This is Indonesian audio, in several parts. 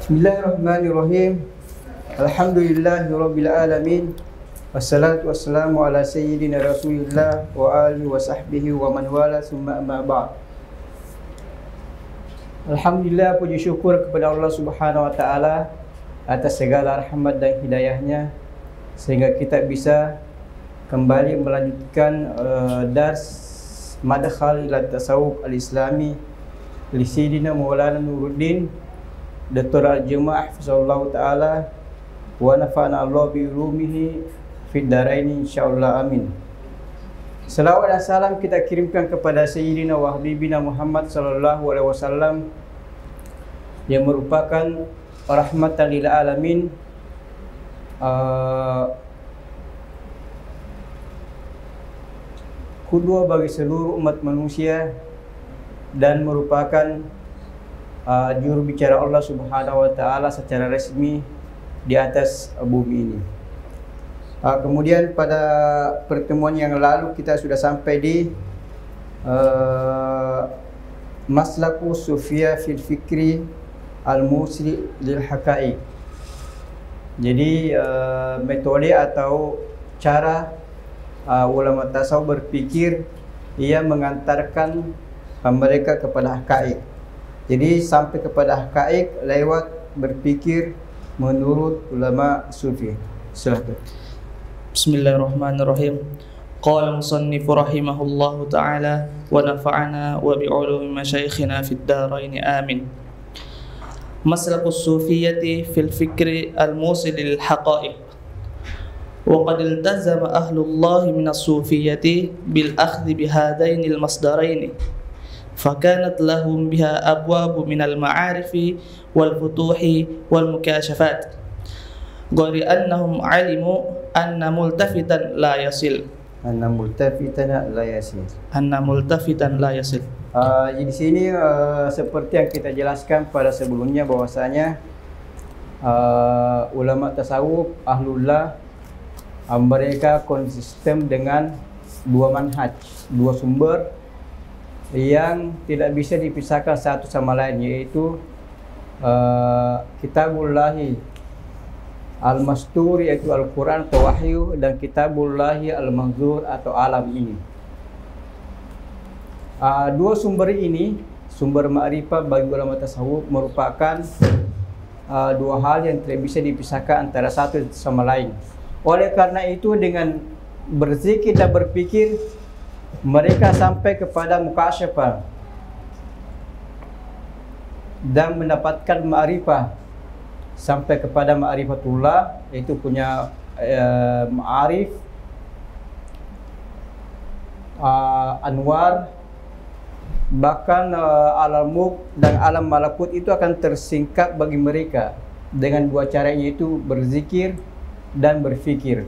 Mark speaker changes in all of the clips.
Speaker 1: Bismillahirrahmanirrahim. Alhamdulillahirabbil alamin. Wassalatu wassalamu ala sayyidina Rasulillah wa alihi wa sahbihi wa man wala summa amma ba'd. Alhamdulillah, puji syukur kepada Allah Subhanahu wa taala atas segala rahmat dan hidayahnya sehingga kita bisa kembali melanjutkan dars Madkhal ila Tasawuf al-Islami li Sayyidina Maulana Nuruddin Dr. Al-Jamaah Hafizahullah Ta'ala wa nafa'ana Allah bi ulumihi fid daraini insyaallah amin. Salawat dan salam kita kirimkan kepada Sayyidina wa Habibina Muhammad sallallahu alaihi wasallam yang merupakan rahmatan lil alamin, qudwah bagi seluruh umat manusia dan merupakan juru bicara Allah Subhanahu wa taala secara resmi di atas bumi ini. Kemudian pada pertemuan yang lalu kita sudah sampai di Maslaku Sufia fil Fikri al-Musli lil Haqaiq. Jadi metode atau cara ulama tasawuf berpikir ia mengantarkan mereka kepada haqaiq. Jadi sampai kepada haqaiq lewat berpikir menurut ulama sufi. Silakan.
Speaker 2: Bismillahirrahmanirrahim. Qala musannif rahimahullahu ta'ala wa nafa'ana wa bi'ulumi masyayikhina fid darain amin. Maslakus sufiyyati fil fikri al-musil lil haqaiq. Wa qad iltazama ahlullah min as-sufiyyati bil akhdhi bihadaini al-masdaraini. فكانت لهم بها أبواب من المعارف والفتوح والمكاشفات غير أنهم علموا أن ملتفتا لا يصل
Speaker 1: Di sini seperti yang kita jelaskan pada sebelumnya bahwasanya ulama tasawuf ahlullah mereka konsisten dengan dua manhaj, dua sumber yang tidak bisa dipisahkan satu sama lain, yaitu Kitabullahi al-Mastur yaitu Al-Quran atau Wahyu dan Kitabullahi al-Manzur atau alam ini. Dua sumber ini, sumber ma'rifah bagi ulama tasawuf, merupakan dua hal yang tidak bisa dipisahkan antara satu sama lain. Oleh karena itu dengan berzikir dan berpikir mereka sampai kepada mukasyafah dan mendapatkan ma'rifah, sampai kepada ma'rifatullah, yaitu punya ma'arif, anwar, bahkan alam mulk dan alam malakut itu akan tersingkap bagi mereka dengan dua cara, yaitu berzikir dan berfikir.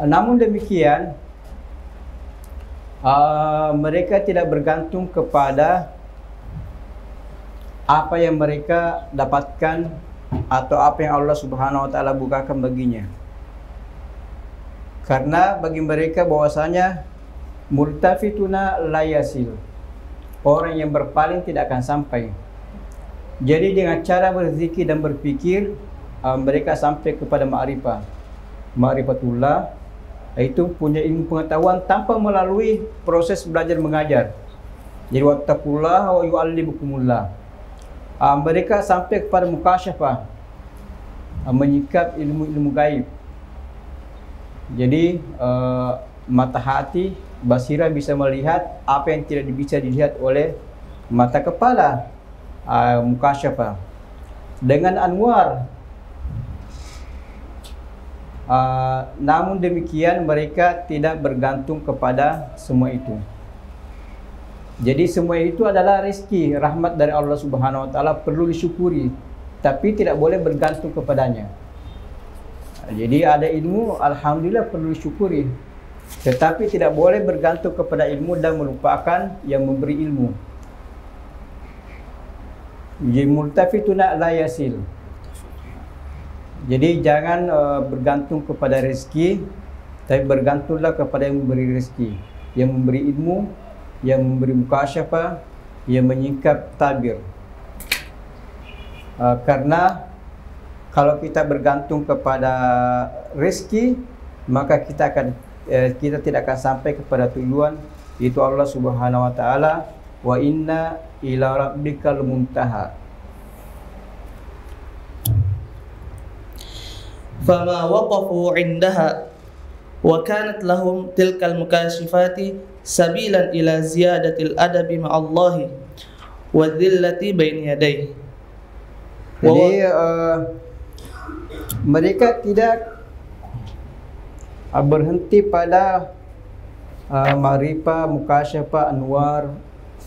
Speaker 1: Namun demikian mereka tidak bergantung kepada apa yang mereka dapatkan atau apa yang Allah Subhanahu wa taala bukakan baginya. Karena bagi mereka bahwasanya multafituna la yasil, orang yang berpaling tidak akan sampai. Jadi dengan cara berzikir dan berpikir mereka sampai kepada ma'rifah, ma'rifatullah, itu punya ilmu pengetahuan tanpa melalui proses belajar mengajar. Jadi wattaqullaha wa yu'allimukumullah. Mereka sampai kepada mukasyafah, menyikap ilmu-ilmu gaib. Jadi mata hati, basirah bisa melihat apa yang tidak bisa dilihat oleh mata kepala, mukasyafah. Dengan anwar. Namun demikian mereka tidak bergantung kepada semua itu. Jadi semua itu adalah rezeki, rahmat dari Allah Subhanahu wa taala, perlu disyukuri, tapi tidak boleh bergantung kepadanya. Jadi ada ilmu, alhamdulillah perlu disyukuri, tetapi tidak boleh bergantung kepada ilmu dan melupakan yang memberi ilmu. Jadi multafituna la yasil. Jadi jangan bergantung kepada rezeki, tapi bergantunglah kepada yang memberi rezeki, yang memberi ilmu, yang memberi mukasyafah, yang menyingkap tabir. Karena kalau kita bergantung kepada rezeki, maka kita tidak akan sampai kepada tujuan, yaitu Allah Subhanahu wa taala, wa inna ila rabbikal muntaha.
Speaker 2: Fama waqafu 'indaha wa kanat lahum tilkal mukashifati sabilan ila ziyadatil adabi ma'allahi wa dhillati bain yadayhi.
Speaker 1: Jadi mereka tidak berhenti pada ma'rifah, mukasyafah, anwar,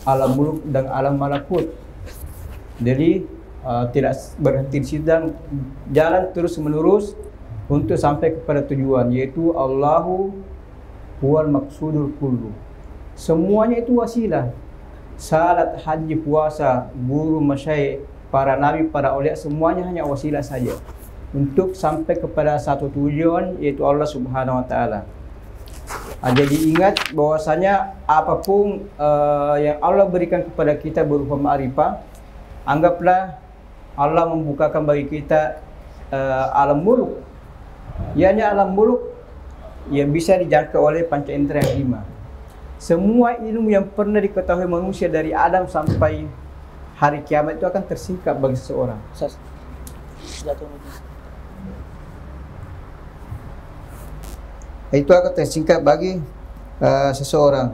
Speaker 1: alam muluk dan alam malakut. Jadi tidak berhenti di situ dan jalan terus menerus untuk sampai kepada tujuan, yaitu Allahu huwal maqsudul kullu. Semuanya itu wasilah. Salat, haji, puasa, guru, masyayikh, para nabi, para aulia, semuanya hanya wasilah saja untuk sampai kepada satu tujuan, yaitu Allah Subhanahu wa taala. Jadi ingat bahwasanya apapun yang Allah berikan kepada kita berupa ma'rifah, anggaplah Allah membukakan bagi kita alam muluk. Ianya alam muluk yang bisa dijangkau oleh panca indera yang 5. Semua ilmu yang pernah diketahui manusia dari Adam sampai hari kiamat itu akan tersingkap bagi seseorang. Itu akan tersingkap bagi seseorang.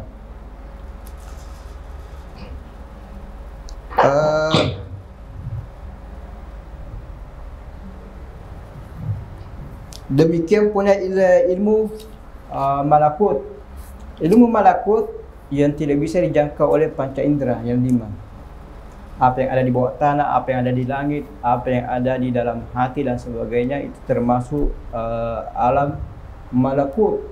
Speaker 1: Demikian pula ilmu malakut. Ilmu malakut yang tidak bisa dijangkau oleh panca indera yang 5. Apa yang ada di bawah tanah, apa yang ada di langit, apa yang ada di dalam hati dan sebagainya, itu termasuk alam malakut.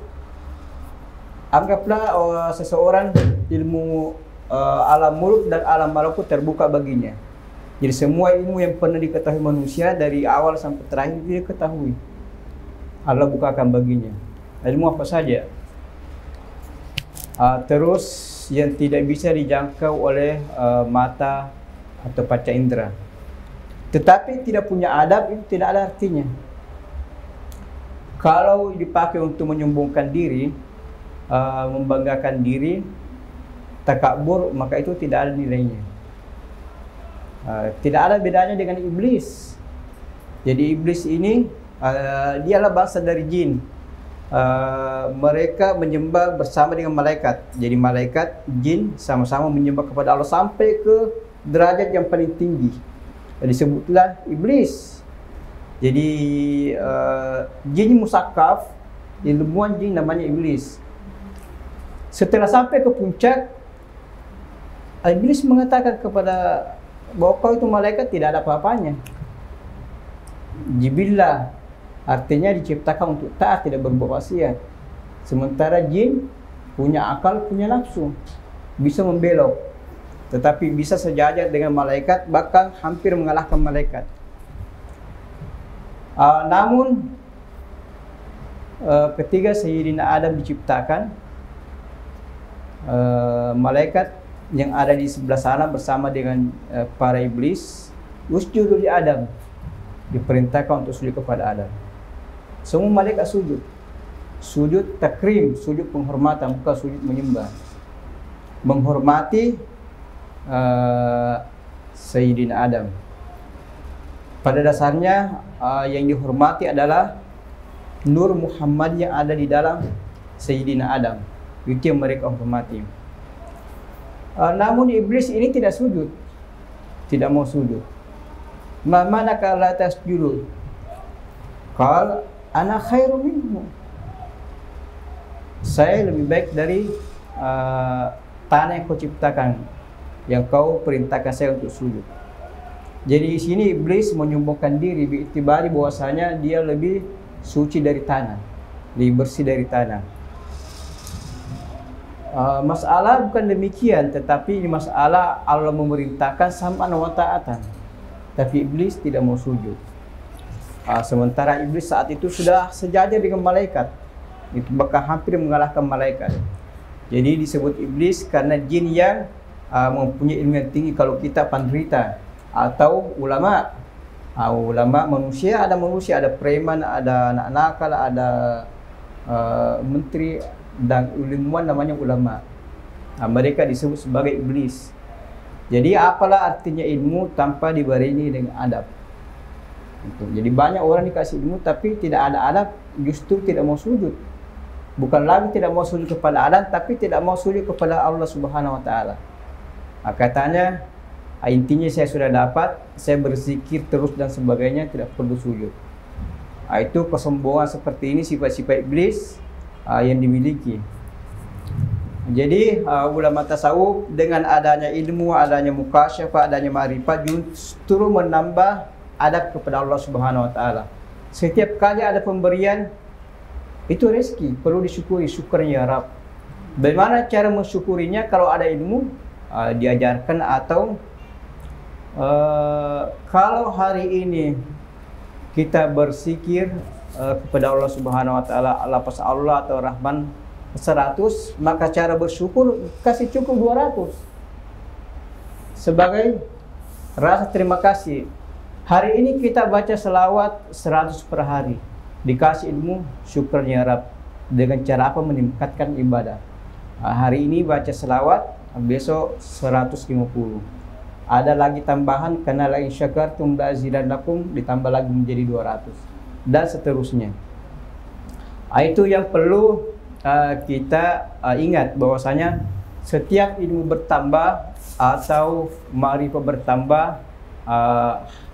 Speaker 1: Anggaplah seseorang ilmu alam muluk dan alam malakut terbuka baginya. Jadi semua ilmu yang pernah diketahui manusia dari awal sampai terakhir dia ketahui. Allah bukakan baginya. Ilmu apa saja. Terus yang tidak bisa dijangkau oleh mata atau panca indera. Tetapi tidak punya adab itu tidak ada artinya. Kalau dipakai untuk menyombongkan diri, membanggakan diri, takabur, maka itu tidak ada nilainya. Tidak ada bedanya dengan iblis. Jadi iblis ini dialah bangsa dari jin. Mereka menyembah bersama dengan malaikat. Jadi malaikat, jin sama-sama menyembah kepada Allah sampai ke derajat yang paling tinggi. Jadi disebutlah iblis. Jadi jin musakkaf, ilmuwan jin namanya iblis. Setelah sampai ke puncak, iblis mengatakan kepada bahwa kau itu malaikat tidak ada apa-apanya. Jibillah, artinya diciptakan untuk taat, tidak berbuat maksiat. Sementara jin punya akal, punya nafsu, bisa membelok, tetapi bisa sejajar dengan malaikat, bahkan hampir mengalahkan malaikat. Namun ketika Sayyidina Adam diciptakan, malaikat yang ada di sebelah sana bersama dengan para iblis, usjudu li Adam, diperintahkan untuk sujud kepada Adam. Semua malaikat sujud. Sujud takrim, sujud penghormatan, bukan sujud menyembah. Menghormati Sayyidina Adam. Pada dasarnya yang dihormati adalah Nur Muhammad yang ada di dalam Sayyidina Adam. Itu yang mereka hormati. Namun iblis ini tidak sujud, tidak mau sujud. Manaka la tasjudu? Qal ana khairu minhu. Saya lebih baik dari tanah yang kau ciptakan, yang kau perintahkan saya untuk sujud. Jadi di sini iblis menyombongkan diri, bi'tibari bahwasanya dia lebih suci dari tanah, lebih bersih dari tanah. Masalah bukan demikian, tetapi masalah Allah memerintahkan sam'an wa ta'atan, tapi iblis tidak mau sujud. Sementara iblis saat itu sudah sejajar dengan malaikat, itu bahkan hampir mengalahkan malaikat. Jadi disebut iblis karena jin yang mempunyai ilmu yang tinggi. Kalau kita penderita atau ulama, Ulama manusia, ada preman, ada anak nakal, ada menteri, dan ilmuwan namanya ulama. Mereka disebut sebagai iblis. Jadi apalah artinya ilmu tanpa dibarengi dengan adab. Jadi banyak orang dikasih ilmu tapi tidak ada adab, justru tidak mau sujud. Bukan lagi tidak mau sujud kepada Adam, tapi tidak mau sujud kepada Allah Subhanahu wa taala. Katanya intinya saya sudah dapat, saya berzikir terus dan sebagainya, tidak perlu sujud. Itu kesombongan seperti ini, sifat-sifat iblis yang dimiliki. Jadi ulama tasawuf dengan adanya ilmu, adanya mukasyafah, adanya ma'rifat justru menambah adab kepada Allah Subhanahu wa taala. Setiap kali ada pemberian itu rezeki, perlu disyukuri, syukurnya ya Rabb. Bagaimana cara mensyukurinya? Kalau ada ilmu diajarkan, atau kalau hari ini kita berzikir kepada Allah Subhanahu wa taala, lafaz Allah atau Rahman 100, maka cara bersyukur kasih cukup 200 sebagai rasa terima kasih. Hari ini kita baca selawat 100 per hari, dikasih ilmu, syukurnya Rabb. Dengan cara apa? Meningkatkan ibadah. Hari ini baca selawat, besok 150. Ada lagi tambahan, karena la in syakartum la azidannakum, ditambah lagi menjadi 200 dan seterusnya. Itu yang perlu kita ingat, bahwasanya setiap ilmu bertambah atau ma'rifah bertambah,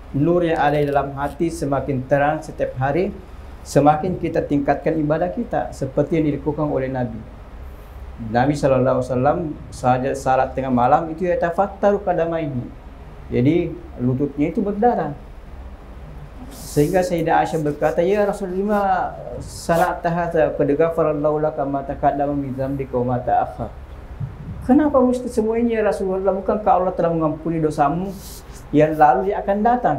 Speaker 1: nur yang ada di dalam hati semakin terang setiap hari, semakin kita tingkatkan ibadah kita seperti yang dilakukan oleh Nabi. Nabi SAW saja salat tengah malam itu yatafattaru qadamaihi. Jadi lututnya itu berdarah. Sehingga Sayyidah Aisyah berkata, "Ya Rasulullah, salat tahata qad ghafarallahu laka ma taqaddama min dzambika wa ma ta'akhkhar." Kenapa mesti semua ini ya Rasulullah? Bukankah Allah telah mengampuni dosamu yang lalu yang akan datang?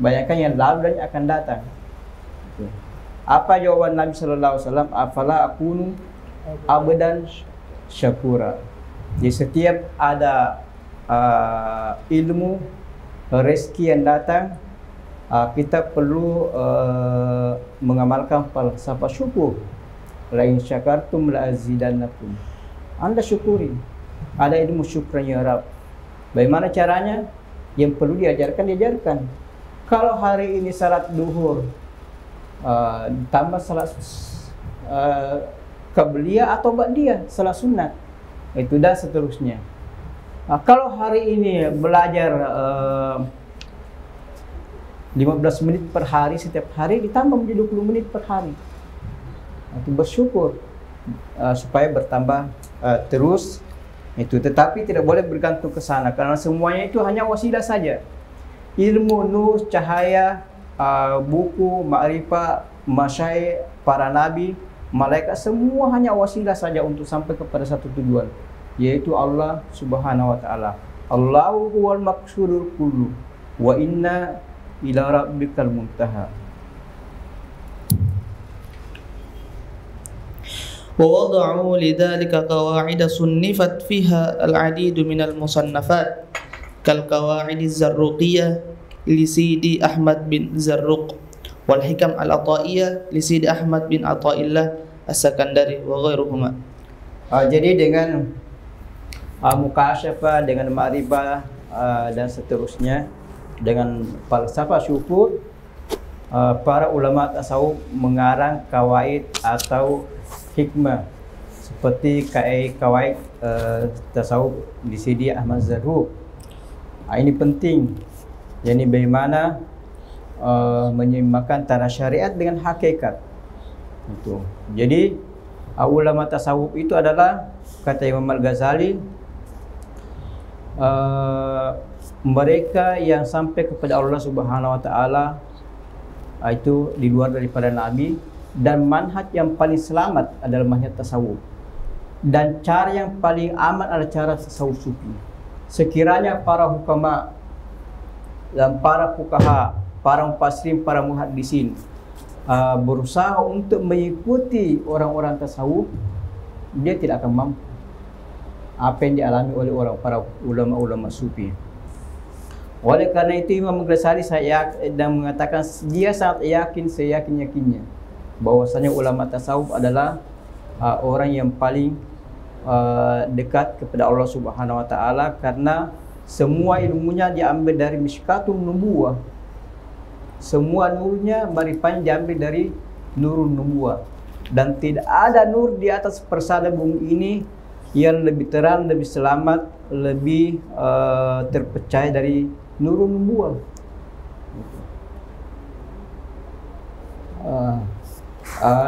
Speaker 1: Bayangkan yang lalu dan yang akan datang. Apa jawaban Nabi sallallahu alaihi wasallam? Afala akunu abdan syakura. Jadi setiap ada ilmu, rezeki yang datang, kita perlu mengamalkan falsafah syukur. La in syakartum la azidannakum. Anda syukuri. Ada ilmu syukurnya ya Rabb. Bagaimana caranya? Yang perlu diajarkan. Kalau hari ini salat duhur tambah salat qabliyah atau ba'diyah, salat sunat, itu dan seterusnya. Kalau hari ini belajar 15 menit per hari setiap hari, ditambah menjadi 20 menit per hari. Itu bersyukur supaya bertambah terus itu. Tetapi tidak boleh bergantung ke sana, karena semuanya itu hanya wasilah saja. Ilmu, nur, cahaya, buku, ma'rifah, masyayikh, para nabi, malaikat, semua hanya wasilah saja untuk sampai kepada satu tujuan, yaitu Allah Subhanahu wa taala. Allahu huwal maqsudul kullu wa inna ila rabbikal muntaha.
Speaker 2: ووضعوا لذلك قواعد صنفت فيها العديد من المصنفات كالقواعد الزروقية لسيدي أحمد بن زروق والحكم العطائية لسيدي أحمد بن عطاء الله السكندري وغيرهما.
Speaker 1: Jadi dengan mukasyafah, dengan ma'rifah dan seterusnya, dengan falsafah syukur, para ulama tasawuf mengarang kawaid atau hikmah seperti kawaid tasawuf di Sidi Ahmad Zarruq. Ini penting. Yani bagaimana menyeimbangkan antara syariat dengan hakikat. Itu. Jadi ulama tasawuf itu adalah, kata Imam Al-Ghazali, mereka yang sampai kepada Allah Subhanahu wa taala itu di luar daripada nabi, dan manhaj yang paling selamat adalah manhaj tasawuf, dan cara yang paling aman adalah cara tasawuf sufi. Sekiranya para hukama dan para fuqaha, para mufassirin, para muhaddisin berusaha untuk mengikuti orang-orang tasawuf, dia tidak akan mampu apa yang dialami oleh para ulama-ulama sufi. Oleh karena itu Imam Ghazali dan mengatakan dia sangat yakin seyakin-yakinnya bahwasanya ulama tasawuf adalah orang yang paling dekat kepada Allah Subhanahu wa taala, karena semua ilmunya diambil dari Mishkatun Nubuwah. Semua nurnya marifahnya diambil dari Nurun Nubuwah, dan tidak ada nur di atas persada bumi ini yang lebih terang, lebih selamat, lebih terpercaya dari Nurun Nubuwah.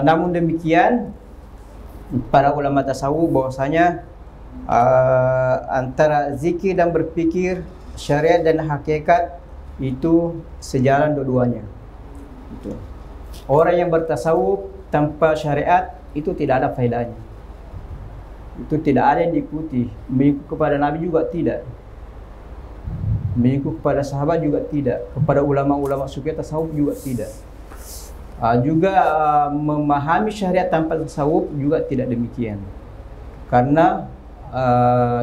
Speaker 1: Namun demikian, para ulama tasawuf bahwasanya antara zikir dan berpikir, syariat dan hakikat itu sejalan dua-duanya. Orang yang bertasawuf tanpa syariat itu tidak ada faedahnya. Itu tidak ada yang diikuti. Mengikut kepada Nabi juga tidak. Mengikut kepada sahabat juga tidak. Kepada ulama-ulama sufi tasawuf juga tidak. Memahami syariat tanpa tasawuf juga tidak demikian. Karena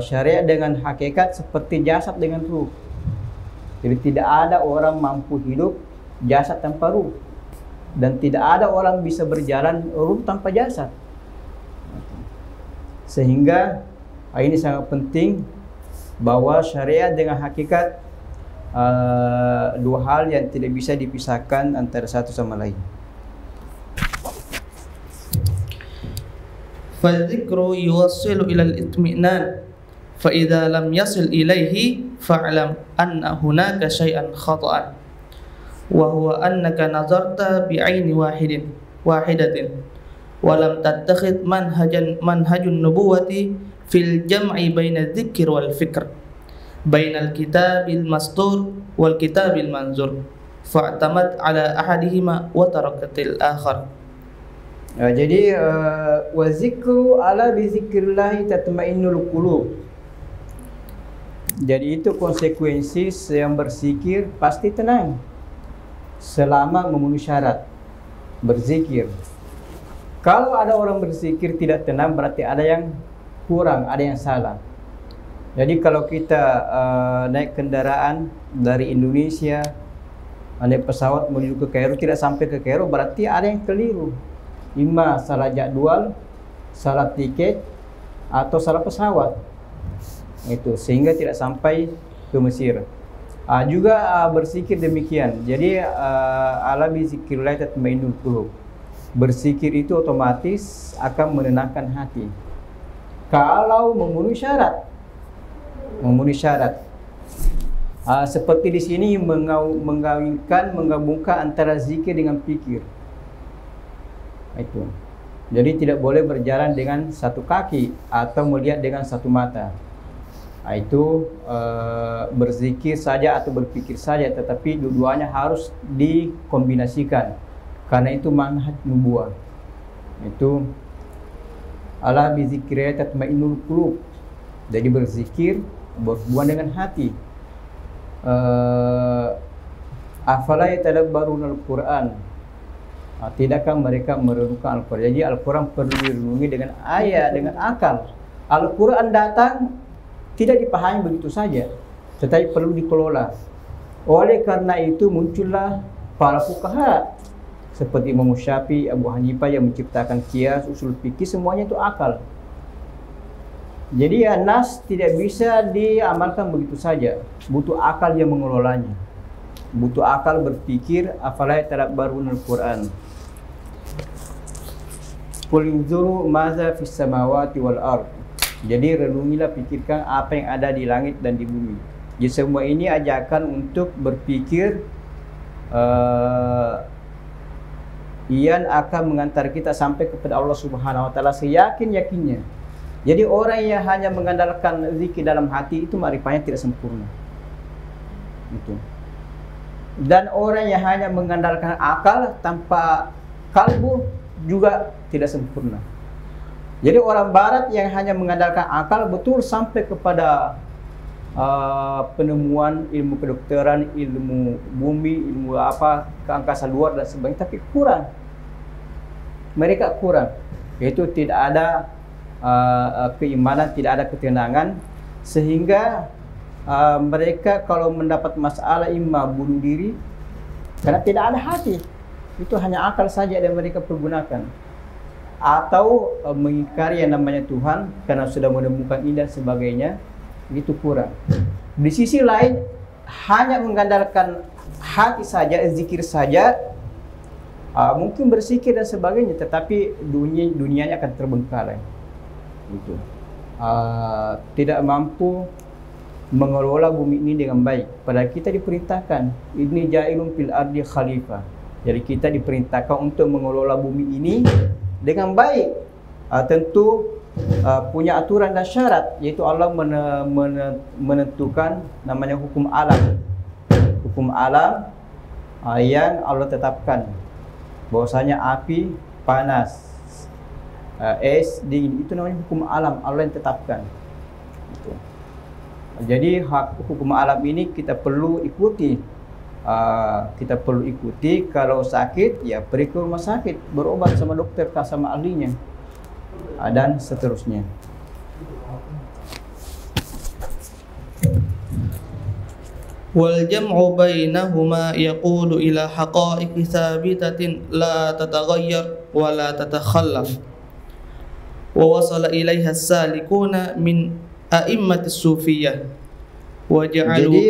Speaker 1: syariat dengan hakikat seperti jasad dengan ruh. Jadi tidak ada orang mampu hidup jasad tanpa ruh, dan tidak ada orang bisa berjalan ruh tanpa jasad. Sehingga ini sangat penting bahwa syariat dengan hakikat dua hal yang tidak bisa dipisahkan antara satu sama lain.
Speaker 2: Fadzikru yuwassilu ilal itmi'nan, fa idza lam yasil ilaihi fa'lam anna hunaka syai'an khata'an, wa huwa annaka nazarta bi'aini wahidatin wa lam tattakhid manhajun nubuwati fil jam'i baina dzikr wal fikr, bainal kitabil mastur wal kitabil manzur, fa'tamad ala ahadihima wa tarakatil akhar.
Speaker 1: Jadi wa zikru ala bi zikrillah tatma'innul qulub. Jadi itu konsekuensi yang berzikir pasti tenang selama memenuhi syarat berzikir. Kalau ada orang berzikir tidak tenang, berarti ada yang kurang, ada yang salah. Jadi kalau kita naik kendaraan dari Indonesia, naik pesawat menuju ke Kairo, tidak sampai ke Kairo, berarti ada yang keliru. Ima salah jadwal, salah tiket, atau salah pesawat. Itu sehingga tidak sampai ke Mesir. Berzikir demikian. Jadi ala bi zikrillah tatma'innul qulub. Berzikir itu otomatis akan menenangkan hati. Kalau memenuhi syarat. Seperti di sini menggabungkan antara zikir dengan pikir. Itu. Jadi tidak boleh berjalan dengan satu kaki atau melihat dengan satu mata. Berzikir saja atau berpikir saja, tetapi dua-duanya harus dikombinasikan. Karena itu manhaj nubuwah. Itu ala bi zikrillah tatma'innul qulub. Jadi berzikir berhubungan dengan hati. Afala yatadabbarunal Qur'an. Tidakkah mereka merenungkan Al-Quran? Jadi Al-Quran perlu direnungi dengan ayat, dengan akal. Al-Quran datang tidak dipahami begitu saja, tetapi perlu dikelola. Oleh karena itu muncullah para fuqaha seperti Imam Syafi'i, Abu Hanifah yang menciptakan qiyas, usul fikih, semuanya itu akal. Jadi nas tidak bisa diamalkan begitu saja, butuh akal yang mengelolanya. Butuh akal berpikir, afala yatadabbarunal Quran. Qul inzuru maza fis samawati wal ard. Jadi renungilah, pikirkan apa yang ada di langit dan di bumi. Jadi semua ini ajakan untuk berpikir. Ian akan mengantar kita sampai kepada Allah Subhanahu wa taala seyakin-yakinnya. Jadi orang yang hanya mengandalkan zikir dalam hati itu marifahnya tidak sempurna. Itu. Dan orang yang hanya mengandalkan akal tanpa kalbu juga tidak sempurna. Jadi orang barat yang hanya mengandalkan akal betul sampai kepada penemuan ilmu kedokteran, ilmu bumi, ilmu ke angkasa luar dan sebagainya, tapi kurang. Mereka kurang. Yaitu tidak ada keimanan, tidak ada ketenangan, sehingga mereka kalau mendapat masalah imma bunuh diri karena tidak ada hati, itu hanya akal saja yang mereka pergunakan, atau mengingkari yang namanya Tuhan karena sudah menemukan ini dan sebagainya, itu kurang. Di sisi lain hanya mengandalkan hati saja, zikir saja, mungkin bersikir dan sebagainya, tetapi dunianya akan terbengkalai. Itu tidak mampu mengelola bumi ini dengan baik. Padahal kita diperintahkan, ini ja'ilun fil ardi khalifah. Jadi kita diperintahkan untuk mengelola bumi ini dengan baik. Tentu punya aturan dan syarat, yaitu Allah menentukan namanya hukum alam. Hukum alam yang Allah tetapkan, bahwasanya api panas, es dingin, itu namanya hukum alam, Allah yang tetapkan. Itu. Jadi hukum alam ini kita perlu ikuti. Kalau sakit ya pergi ke rumah sakit, berobat sama dokter, sama ahlinya, dan seterusnya.
Speaker 2: Wal jam'u bainahuma yaqulu ila haqa'iqi thabitatin la tataghayyar wa la tatakhallaf. Wa wasala ilaiha as-salikuna min a'immatis sufiyyah. Wa ja'alu.
Speaker 1: Jadi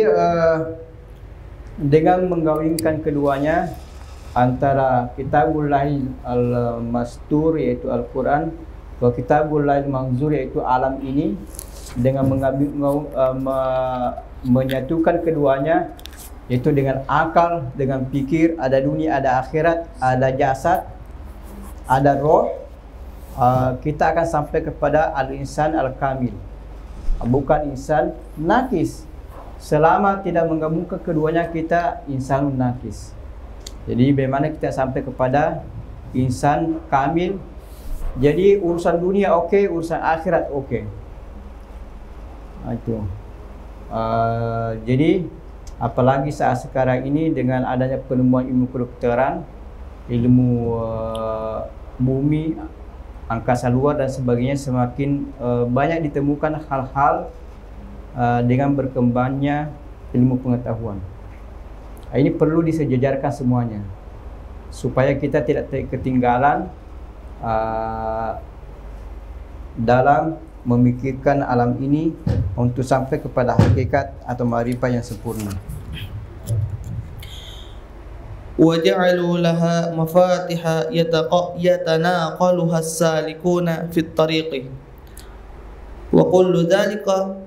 Speaker 1: dengan menggabungkan keduanya antara Kitabullahi al-Mastur yaitu Al-Quran wa Kitabullahi al-Manzur yaitu alam ini, dengan menyatukan keduanya, yaitu dengan akal, dengan pikir, ada dunia, ada akhirat, ada jasad, ada roh, kita akan sampai kepada al-insan al-kamil, bukan insan nakis. Selama tidak menggabungkan keduanya, kita insan nakis. Jadi bagaimana kita sampai kepada insan kamil? Jadi urusan dunia oke, urusan akhirat oke. Itu. Jadi apalagi saat sekarang ini dengan adanya penemuan ilmu kedokteran, ilmu bumi, angkasa luar dan sebagainya, semakin banyak ditemukan hal-hal dengan berkembangnya ilmu pengetahuan. Ini perlu disejajarkan semuanya supaya kita tidak ketinggalan dalam memikirkan alam ini untuk sampai kepada hakikat atau ma'rifah yang sempurna.
Speaker 2: Wa ja'alu laha mafatiha yatanaqaluha as-salikuna fi at-tariqi. Wa kullu dhalika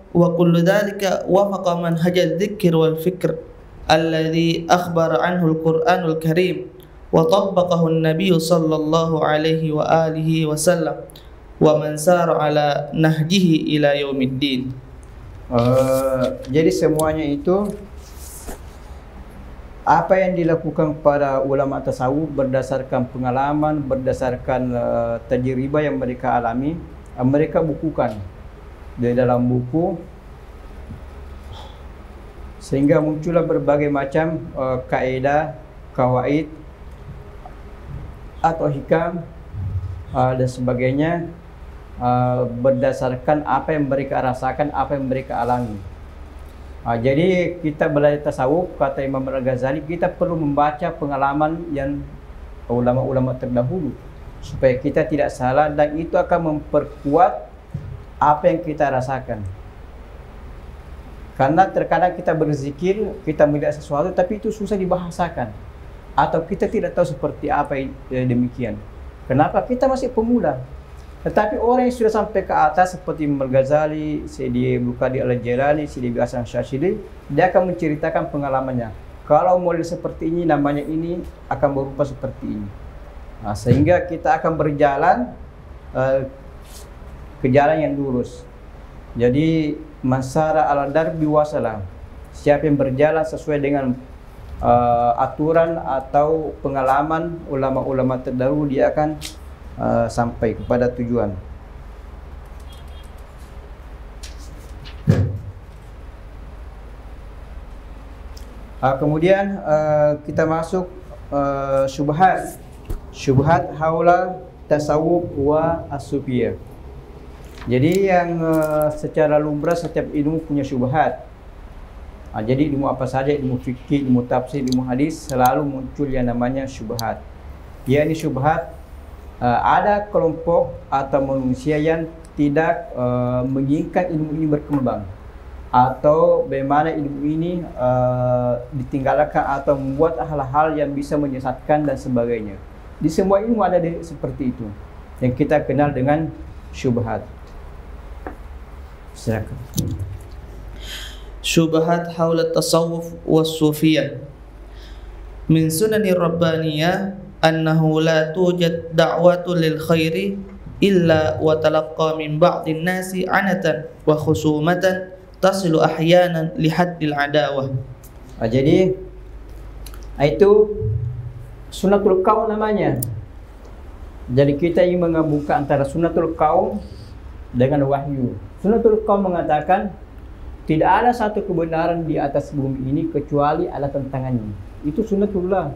Speaker 2: wafaqa manhaj adh-dhikr wal fikr alladhi akhbara anhu al-Qur'anul Karim wa tabbaqahu an-nabiy sallallahu alaihi wa alihi wa sallam wa man sara ala nahjihi ila yaumiddin.
Speaker 1: Jadi semuanya itu apa yang dilakukan para ulama tasawuf berdasarkan pengalaman, berdasarkan tajribah yang mereka alami, mereka bukukan di dalam buku, sehingga muncullah berbagai macam kaidah, kawaid atau hikam dan sebagainya, berdasarkan apa yang mereka rasakan, apa yang mereka alami. Jadi kita belajar tasawuf, kata Imam Al-Ghazali, kita perlu membaca pengalaman yang ulama-ulama terdahulu supaya kita tidak salah, dan itu akan memperkuat apa yang kita rasakan. Karena terkadang kita berzikir, kita melihat sesuatu tapi itu susah dibahasakan, atau kita tidak tahu seperti apa demikian. Kenapa? Kita masih pemula. Tetapi orang yang sudah sampai ke atas seperti Imam Al-Ghazali, Sayyidi Abdul Qadir Al-Jilani, Sayyidi Hasan Syadzili, dia akan menceritakan pengalamannya. Kalau model seperti ini, namanya ini akan berupa seperti ini. Sehingga kita akan berjalan ke jalan yang lurus. Jadi masara ala darbi wasalam, siapa yang berjalan sesuai dengan aturan atau pengalaman ulama-ulama terdahulu, dia akan sampai kepada tujuan. Kemudian kita masuk syubhat haula tasawuf wa as-sufiyah. Jadi yang secara lumrah setiap ilmu punya syubhat. Jadi ilmu apa saja, ilmu fikih, ilmu tafsir, ilmu hadis, selalu muncul yang namanya syubhat. Yakni syubhat, ada kelompok atau manusia yang tidak menginginkan ilmu ini berkembang, atau bagaimana ilmu ini ditinggalkan atau membuat hal-hal yang bisa menyesatkan dan sebagainya. Di semua ilmu ada seperti itu yang kita kenal dengan syubhat. Silakan.
Speaker 2: Syubhat haul at-tasawuf was-sufiyah. Min sunanir rabbaniyah annahu la tujad da'watu lil khairi illa wa talaqqa min ba'din nasi anatan wa khusumatan tasilu ahyanan li haddil adawah.
Speaker 1: Jadi itu sunnatul kaun namanya. Jadi kita ingin menggabungkan antara sunnatul kaun dengan wahyu. Sunnatul kaun mengatakan tidak ada satu kebenaran di atas bumi ini kecuali ada tentangannya. Itu sunnatullah.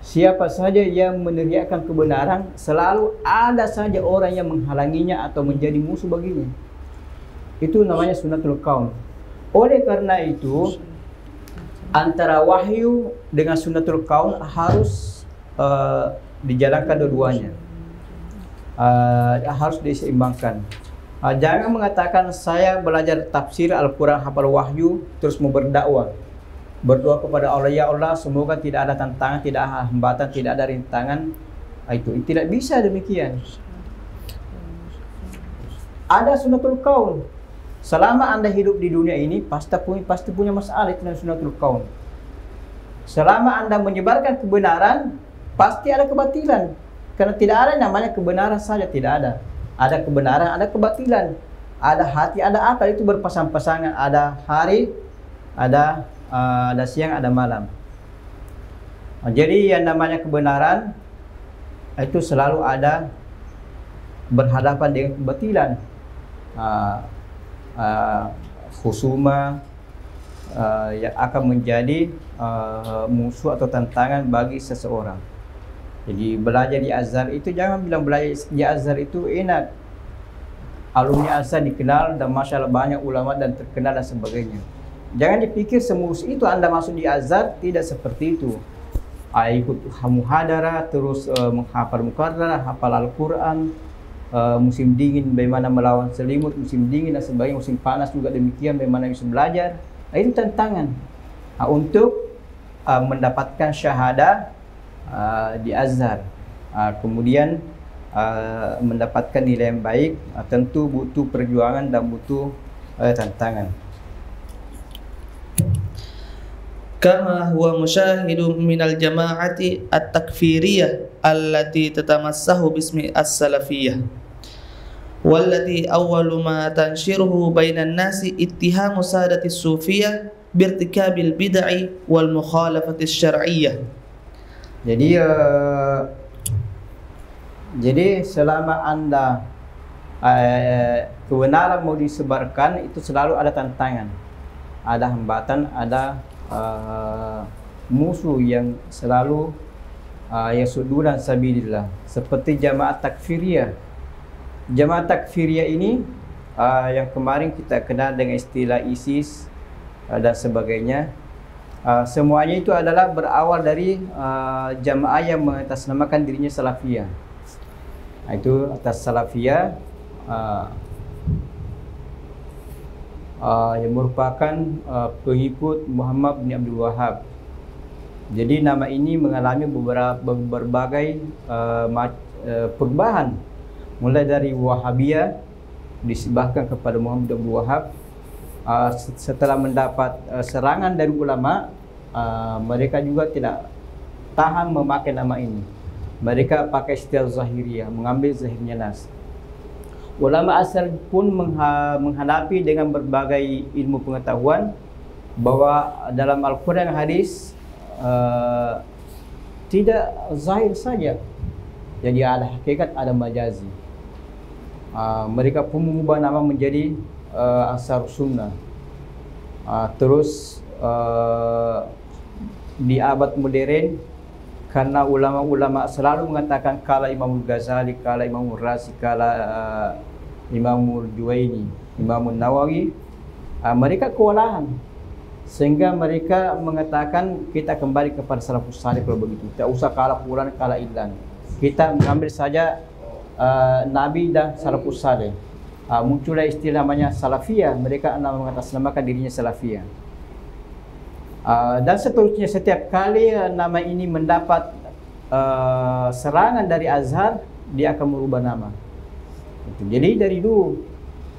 Speaker 1: Siapa saja yang meneriakkan kebenaran, selalu ada saja orang yang menghalanginya atau menjadi musuh baginya. Itu namanya sunnatul kaun. Oleh karena itu, antara wahyu dengan sunnatul kaun harus dijalankan dua-duanya. Harus diseimbangkan. Jangan mengatakan saya belajar tafsir Al-Quran, hafal wahyu, terus mau berdakwah. Berdoa kepada Allah, ya Allah semoga tidak ada tantangan, tidak ada hambatan, tidak ada rintangan. Itu tidak bisa demikian. Ada sunnatul kaun. Selama Anda hidup di dunia ini pasti punya masalah, itu sunnatul kaun. Selama Anda menyebarkan kebenaran, pasti ada kebatilan. Karena tidak ada namanya kebenaran saja, tidak ada. Ada kebenaran, ada kebatilan. Ada hati, ada akal, itu berpasang-pasangan. Ada hari, ada siang, ada malam. Jadi yang namanya kebenaran itu selalu ada berhadapan dengan kebatilan. Khusuma yang akan menjadi musuh atau tantangan bagi seseorang. Jadi belajar di Azhar itu, jangan bilang belajar di Azhar itu enak. Alumni Azhar dikenal dan masya Allah banyak ulama dan terkenal dan sebagainya. Jangan dipikir semulus itu Anda masuk di Azhar, tidak seperti itu. Ikut muhadarah, terus menghafal mukarrarah, hafal Al-Quran, musim dingin bagaimana melawan selimut, musim dingin dan sebagainya, musim panas juga demikian bagaimana bisa belajar. Itu tantangan untuk mendapatkan syahadah di Azhar. Kemudian mendapatkan nilai yang baik, tentu butuh perjuangan dan butuh tantangan.
Speaker 2: Kama huwa musyahidun minal jama'ati at-takfiriyah allati tatamassahu bismi as-salafiyah wallati awwalu ma tanshiruhu bainan nasi ittihamu sadati sufiyah birtikabil bid'i wal mukhalafati syar'iyyah.
Speaker 1: Jadi selama Anda kebenaran mau disebarkan, itu selalu ada tantangan, ada hambatan, ada musuh yang selalu yasudunan sabilillah, seperti jamaah takfiriyah. Jamaah takfiriyah ini yang kemarin kita kenal dengan istilah ISIS dan sebagainya. Semuanya itu adalah berawal dari jamaah yang mengatasnamakan dirinya salafiyah. Itu atas salafiyah yang merupakan pengikut Muhammad bin Abdul Wahhab. Jadi nama ini mengalami berbagai perubahan, mulai dari Wahabiyah disebahkan kepada Muhammad bin Abdul Wahhab. Setelah mendapat serangan dari ulama, mereka juga tidak tahan memakai nama ini. Mereka pakai istilah Zahiriyah, mengambil zahirnya nas. Ulama asal pun menghadapi dengan berbagai ilmu pengetahuan bahwa dalam Al-Quran dan hadis tidak zahir saja, jadi ada hakikat, ada majazi. Mereka pun mengubah nama menjadi Ansar Sunnah. Terus di abad modern, karena ulama-ulama selalu mengatakan kala Imam Ghazali, kala Imam Razi, kala Imam Juwaini, Imam Nawawi, mereka kewalahan, sehingga mereka mengatakan kita kembali kepada salafus salih kalau begitu. Tak usah kalah Quran, kalah Ilan. Kita mengambil saja Nabi dan salafus salih. Muncullah istilah namanya salafiyah. Mereka mengatasnamakan dirinya salafiyah. Dan seterusnya, setiap kali nama ini mendapat serangan dari Azhar, dia akan merubah nama. Jadi dari dulu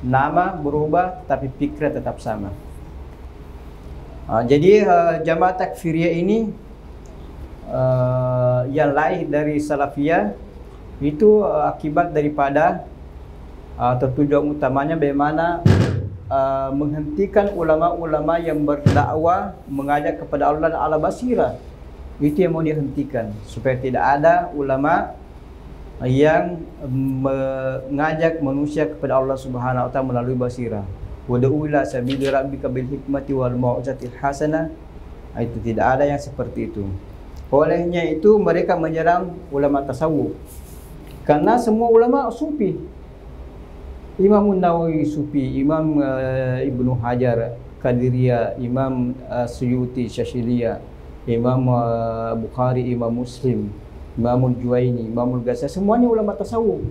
Speaker 1: nama berubah, tapi pikiran tetap sama. Jadi Jamaah Takfiriyah ini yang lahir dari Salafiyah itu akibat daripada tujuan utamanya bagaimana menghentikan ulama-ulama yang berdakwah mengajak kepada Allah dan ala basirah. Itu yang mau dihentikan, supaya tidak ada ulama yang mengajak manusia kepada Allah Subhanahu wa taala melalui basirah. Wad'u ila sabili rabbika bil hikmati wal mau'izatil hasanah. Itu tidak ada yang seperti itu. Olehnya itu mereka menyerang ulama tasawuf. Karena semua ulama sufi. Imam Nawawi sufi, Imam Ibnu Hajar Qadiriyah, Imam Suyuti Syashiliyah, Imam Bukhari, Imam Muslim, Imam Juwaini, Imam Ghazali, semuanya ulama tasawuf.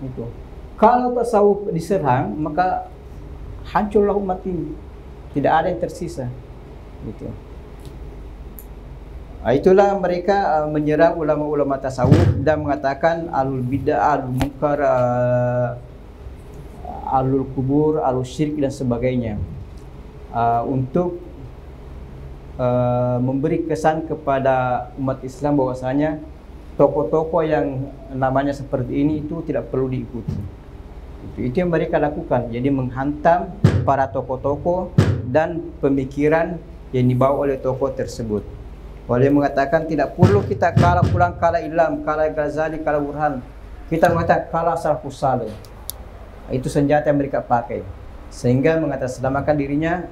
Speaker 1: Itu. Kalau tasawuf diserang, maka hancurlah umat ini. Tidak ada yang tersisa. Gitu. Itulah mereka menyerang ulama-ulama tasawuf dan mengatakan alul bid'ah, alul munkar, alul kubur, alul syirik dan sebagainya. Untuk memberi kesan kepada umat Islam bahwasanya tokoh-tokoh yang namanya seperti ini itu tidak perlu diikuti. Itu yang mereka lakukan. Jadi menghantam para tokoh-tokoh dan pemikiran yang dibawa oleh tokoh tersebut. Oleh mengatakan tidak perlu kita kalah Quran, kalah Ilham, kalah Ghazali, kalah Burhan. Kita mengatakan kalah salafus salih. Itu senjata yang mereka pakai sehingga mengatasnamakan dirinya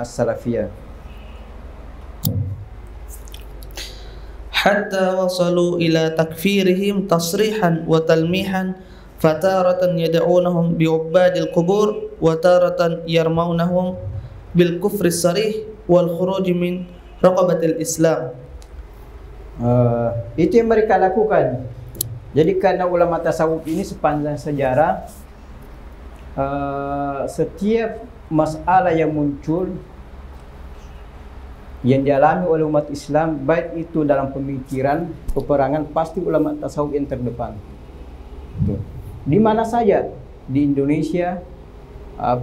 Speaker 1: salafiyah.
Speaker 2: Hatta wasalu ila takfirihim tasrihan wa talmihan, fataratan yad'unahum bi'ubadil qubur wa taratan yarmaunahum bil kufri sarih wal khuruj min raqabatil Islam.
Speaker 1: Itu yang mereka lakukan. Jadi karena ulama tasawuf ini sepanjang sejarah setiap masalah yang muncul yang dialami oleh umat Islam, baik itu dalam pemikiran, peperangan, pasti ulama tasawuf yang terdepan. Di mana saja di Indonesia,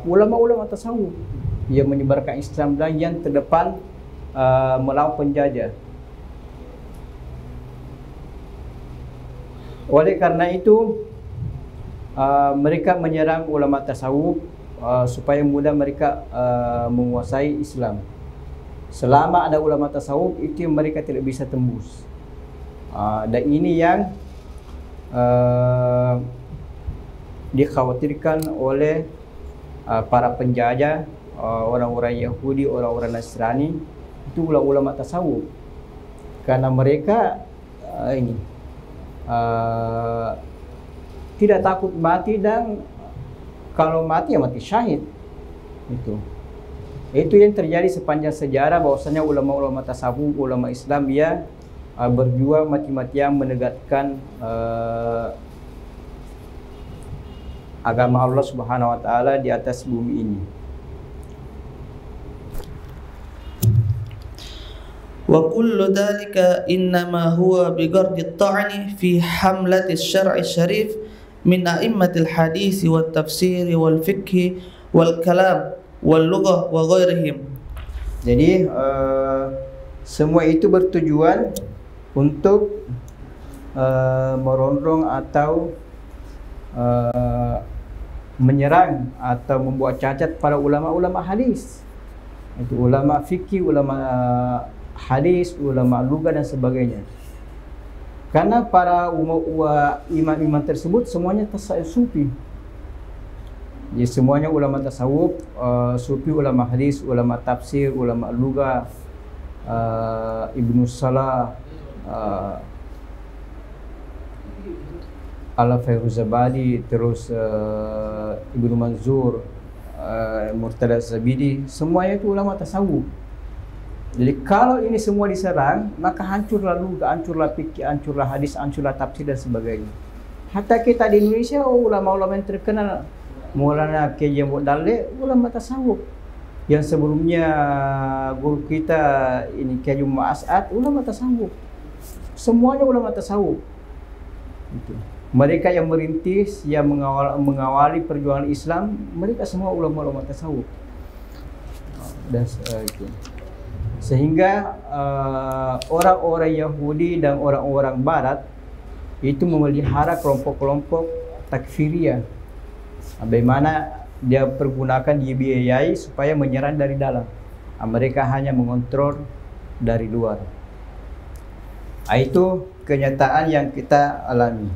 Speaker 1: ulama-ulama tasawuf yang menyebarkan Islam dan yang terdepan melawan penjajah. Oleh karena itu mereka menyerang ulama tasawuf supaya mudah mereka menguasai Islam. Selama ada ulama tasawuf, itu yang mereka tidak bisa tembus. Dan ini yang dikhawatirkan oleh para penjajah, orang-orang Yahudi, orang-orang Nasrani, itu ulama tasawuf. Karena mereka tidak takut mati, dan kalau mati ya mati syahid. Itu yang terjadi sepanjang sejarah, bahwasanya ulama-ulama tasawuf, ulama Islam yang berjuang mati-matian menegakkan agama Allah Subhanahu wa taala di atas bumi ini.
Speaker 2: Wa kullu dhalika innama huwa bigardi at-ta'ni fi hamlati asy-syar'i syarif min a'immatil hadits wat tafsir wal fiqh wal kalam wal lughah wa ghairihim.
Speaker 1: Jadi semua itu bertujuan untuk merongrong atau menyerang atau membuat cacat para ulama-ulama hadis. Itu ulama fikih, ulama hadis, ulama lugah dan sebagainya. Karena para imam-imam tersebut semuanya sufi. Jadi semuanya ulama tasawuf, sufi, ulama hadis, ulama tafsir, ulama lugah, Ibnu Salah, Al-Fairuzabadi, terus Ibnu Manzur, Murtada Zabidi, semuanya itu ulama tasawuf. Jadi kalau ini semua diserang, maka hancurlah lugah, hancurlah fikih, hancurlah hadis, hancurlah tafsir dan sebagainya. Hatta kita di Indonesia, ulama-ulama yang terkenal, Maulana Kiai Dalil, ulama tasawuf. Yang sebelumnya guru kita ini Kiai As'ad, ulama tasawuf. Semuanya ulama tasawuf. Itu. Mereka yang merintis, yang mengawali perjuangan Islam, mereka semua ulama-ulama tasawuf. Dan itu. Sehingga orang-orang Yahudi dan orang-orang Barat itu memelihara kelompok-kelompok takfiriyah. Bagaimana dia pergunakan, dibiayai supaya menyerang dari dalam. Mereka hanya mengontrol dari luar. Itu kenyataan yang kita alami.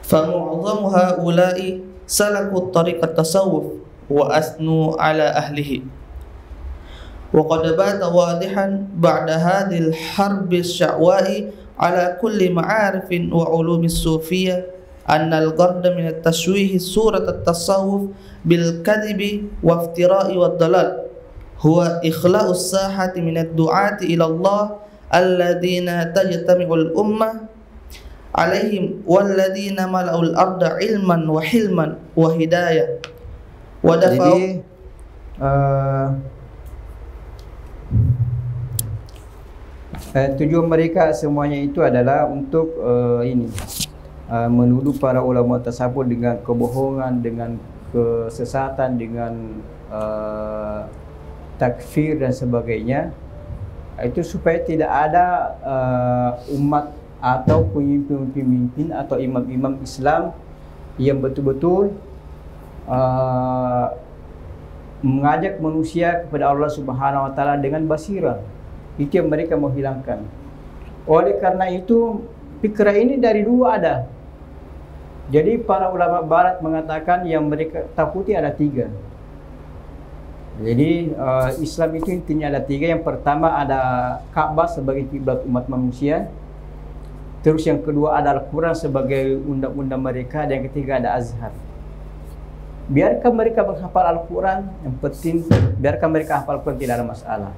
Speaker 2: فَمُعْظَمُ هَؤُلَاءِ سَلَكُوا الطَّرِيقَ التَّصَوُّفِ وَأَثْنُوا عَلَى أَهْلِهِ وقد بات واضحا بعد هذه الحرب الشعواء على كل معارف وعلوم الصوفية أن الغرض من التشويه سورة التصوف بالكذب وافتراء والضلال هو إخلاء الساحة من الدعاة إلى الله الذين تجتمع الأمة عليهم والذين ملأوا الأرض علما وحلما وهداية ودفعوا
Speaker 1: tujuan mereka semuanya itu adalah untuk menuduh para ulama tasawuf dengan kebohongan, dengan kesesatan, dengan takfir dan sebagainya. Itu supaya tidak ada umat atau pemimpin-pemimpin atau imam-imam Islam yang betul-betul mengajak manusia kepada Allah Subhanahu wa taala dengan basirah. Itu yang mereka mau hilangkan. Oleh karena itu, pikiran ini dari dulu ada. Jadi para ulama barat mengatakan yang mereka takuti ada 3. Jadi Islam itu intinya ada 3. Yang pertama ada Ka'bah sebagai kiblat umat manusia. Terus yang kedua ada Al-Quran sebagai undang-undang mereka. Dan yang ketiga ada Azhar. Biarkan mereka menghafal Al-Quran, yang penting biarkan mereka hafal Al-Quran, tidak ada masalah.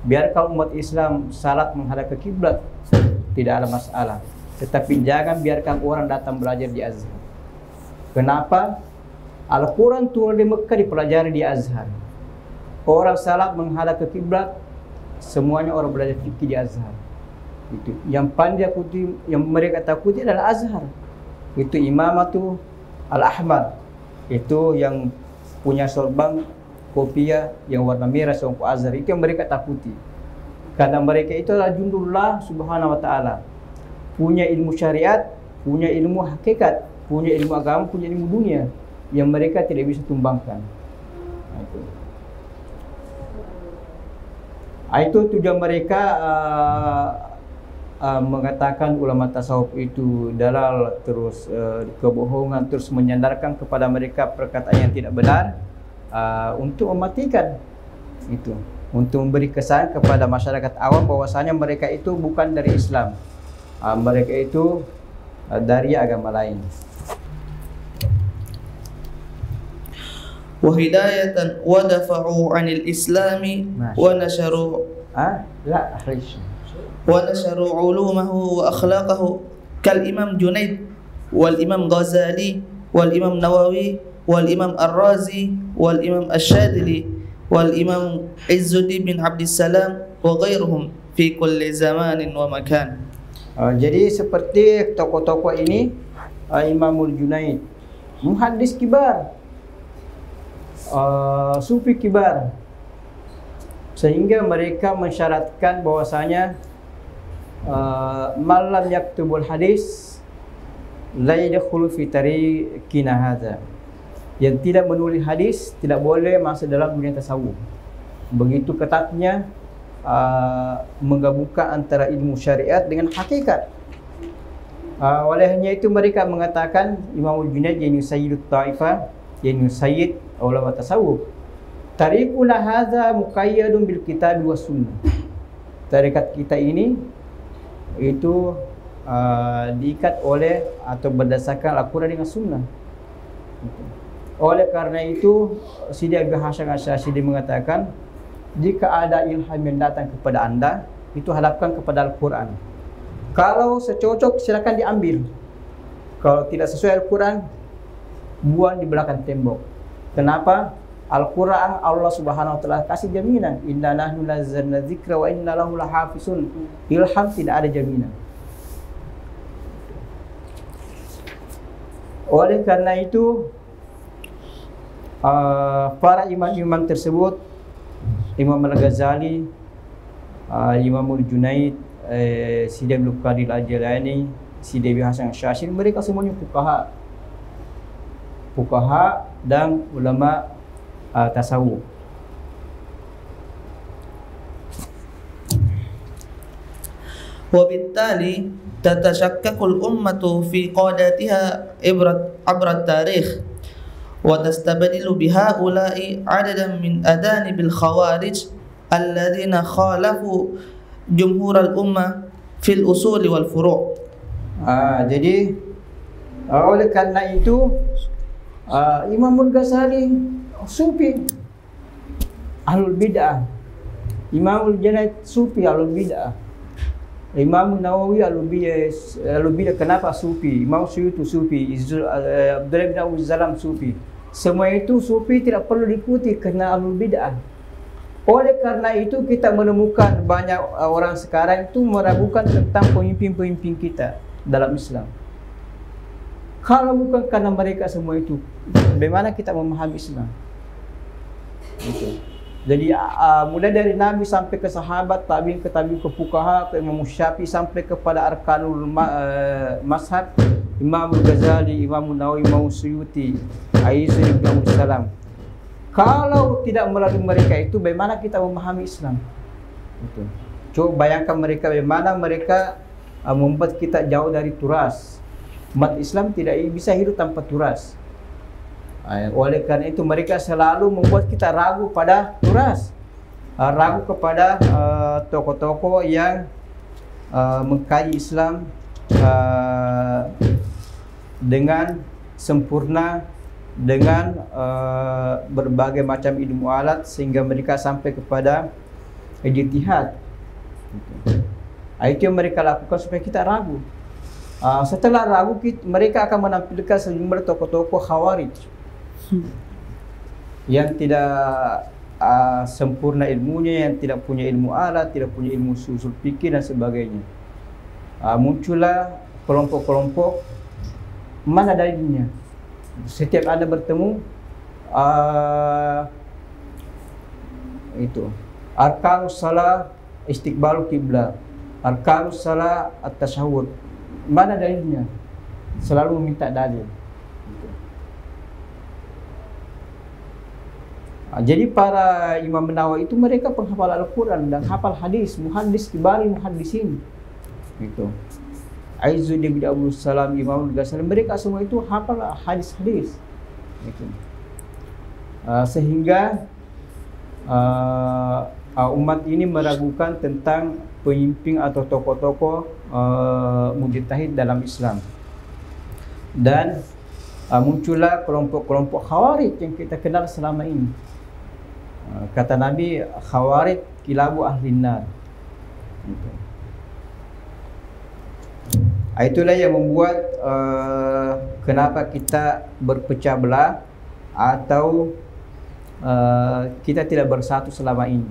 Speaker 1: Biarkan umat Islam salat menghadap ke kiblat, tidak ada masalah. Tetapi jangan biarkan orang datang belajar di Azhar. Kenapa? Al-Quran turun di Mekah dipelajari di Azhar. Orang salat menghadap ke kiblat, semuanya orang belajar fikih di Azhar. Itu yang pandai takuti, yang mereka takuti adalah Azhar. Itu Imamatu Al-Ahmad. Itu yang punya sorban kopiah yang warna merah songkok Azhar, itu yang mereka takuti. Karena mereka itu adalah jundullah Subhanahu wa taala. Punya ilmu syariat, punya ilmu hakikat, punya ilmu agama, punya ilmu dunia yang mereka tidak bisa tumbangkan. Itu tujuan mereka mengatakan ulama tasawuf itu dalal, terus kebohongan, terus menyandarkan kepada mereka perkataan yang tidak benar, untuk mematikan itu, untuk memberi kesan kepada masyarakat awam bahwasanya mereka itu bukan dari Islam, mereka itu dari agama lain.
Speaker 2: Wa hidayatan wa dafa'u 'anil islami wa nasharu ونشروا علومه وأخلاقه كالإمام جنيد والإمام غزالي والإمام نووي والإمام الرازي والإمام الشاذلي والإمام عز الدين بن عبد السلام وغيرهم في كل زمان ومكان.
Speaker 1: Jadi seperti tokoh-tokoh ini, Imamul Junaid, muhaddis kibar, sufi kibar, sehingga mereka mensyaratkan bahwasanya malam yaktubul hadis la yadkhulu fi tariqina hadza, yang tidak menulis hadis tidak boleh masuk dalam dunia tasawuf. Begitu ketatnya menggabungkan antara ilmu syariat dengan hakikat. Olehnya itu mereka mengatakan Imamul Junaid yaitu Sayyidut Taifah, yaitu Sayyid ulama tasawuf, tariquna hadza muqayyadun bil kitab was sunnah. Tarekat kita ini itu diikat oleh atau berdasarkan Al-Quran dengan Sunnah. Oleh karena itu Sidi Abi Hasan Asy-Syadzili mengatakan, jika ada ilham yang datang kepada anda, itu hadapkan kepada Al-Quran. Kalau secocok silakan diambil. Kalau tidak sesuai Al-Quran, buang di belakang tembok. Kenapa? Al-Quran Allah Subhanahu wa taala kasih jaminan, inna nahnu nazzalna dzikra wa inna lahu lahafizun. Ilham tidak ada jaminan. Oleh karena itu para imam-imam tersebut, Imam Al-Ghazali, Imam Al-Junaid, Sidi Abdul Qadir Al-Jilani, Sidi Abi Hasan Asy-Syadzili, mereka semuanya fuqaha dan ulama tasawuf.
Speaker 2: وبالتالي تتشكك الأمة في قادتها عبر التاريخ وتستبدل بهؤلاء عددا من أدانب الخوارج الذين خالفوا جمهور الأمة في الأصول والفروع.
Speaker 1: Jadi oleh karena itu Imam Al-Ghazali sufi ahlul bid'ah, Imam Al-Junaid sufi ahlul bid'ah, Imam Nawawi ahlul bid'ah. Kenapa sufi? Imam Suyuti sufi, Abdullah bin Abu Zalam sufi. Semua itu sufi tidak perlu diikuti kerana ahlul bid'ah. Oleh karena itu kita menemukan banyak orang sekarang itu meragukan tentang pemimpin-pemimpin kita dalam Islam. Kalau bukan karena mereka semua itu, bagaimana kita memahami Islam? Itu. Jadi mulai dari Nabi sampai ke sahabat, tabi'in ke tabi'in, ke fuqaha, ke Imam Syafi'i, sampai kepada arkanul mazhab, Imam Al-Ghazali, Imam Nawawi, Imam Suyuti, Aisyah bin Abdul Salam. Kalau tidak melalui mereka itu, bagaimana kita memahami Islam? Itu. Coba bayangkan mereka, bagaimana mereka membuat kita jauh dari turas. Umat Islam tidak bisa hidup tanpa turas. Oleh karena itu mereka selalu membuat kita ragu pada turas, ragu kepada tokoh-tokoh yang mengkaji Islam dengan sempurna, dengan berbagai macam ilmu alat, sehingga mereka sampai kepada ijtihad. Itu yang mereka lakukan supaya kita ragu. Setelah ragu, mereka akan menampilkan sejumlah tokoh-tokoh Khawarij yang tidak sempurna ilmunya, yang tidak punya ilmu alat, tidak punya ilmu usul fikih dan sebagainya. Muncullah kelompok-kelompok, mana dalilnya? Setiap Anda bertemu itu arkanus salah istiqbalu kiblat, arkanus salah at-tasyahhud, mana dalilnya? Selalu meminta dalil. Jadi para Imam Nawawi itu mereka penghafal Al-Quran dan hafal hadis, muhaddis kibari muhaddisin. Itu. Aizu bin Abdul Salam, Imam Al-Ghazali, mereka semua itu hafal hadis-hadis. Itu. Sehingga umat ini meragukan tentang pemimpin atau tokoh-tokoh mujtahid dalam Islam. Dan muncullah kelompok-kelompok Khawarij yang kita kenal selama ini. Kata Nabi, Khawarij kilabu ahlin nar. Itulah yang membuat kenapa kita berpecah belah atau kita tidak bersatu selama ini.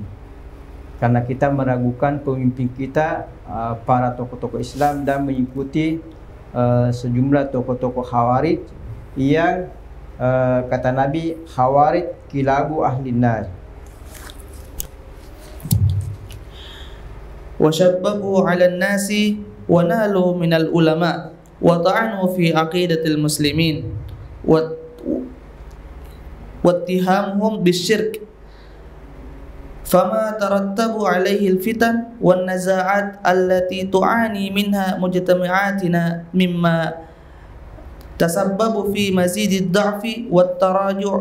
Speaker 1: Karena kita meragukan pemimpin kita, para tokoh-tokoh Islam, dan mengikuti sejumlah tokoh-tokoh Khawarij yang kata Nabi, Khawarij kilabu ahlin nar.
Speaker 2: وشببوا على الناس ونالوا من العلماء وطعنوا في عقيدة المسلمين واتهامهم بالشرك فما ترتب عليه الفتن والنزاعات التي تعاني منها مجتمعاتنا مما تسبب في مزيد الضعف والتراجع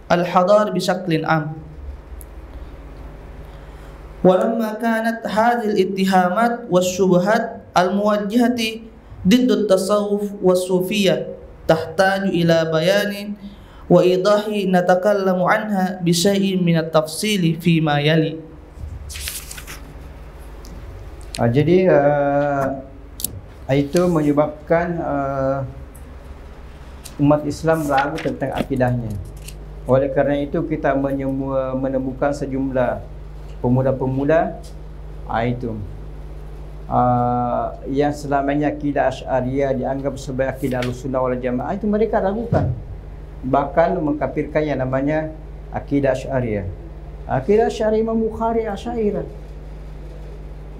Speaker 2: الحضاري بشكل عام. ولما كانت هذه الاتهامات والشبهات الموجهة ضد التصوف والصوفية تحتاج إلى بيان wa idahi natakallamu anha bi syai'in min at-tafsili fi ma yali.
Speaker 1: Jadi itu menyebabkan umat Islam ragu tentang akidahnya. Oleh kerana itu kita menemukan sejumlah pemuda-pemuda itu yang selamanya akidah Asy'ariyah dianggap sebagai akidah Ahlussunnah wal Jamaah, itu mereka ragukan, bahkan mengkafirkan yang namanya akidah Asy'ariyah. Akidah Asy'ariyah Imam Bukhari Asy'ariyah,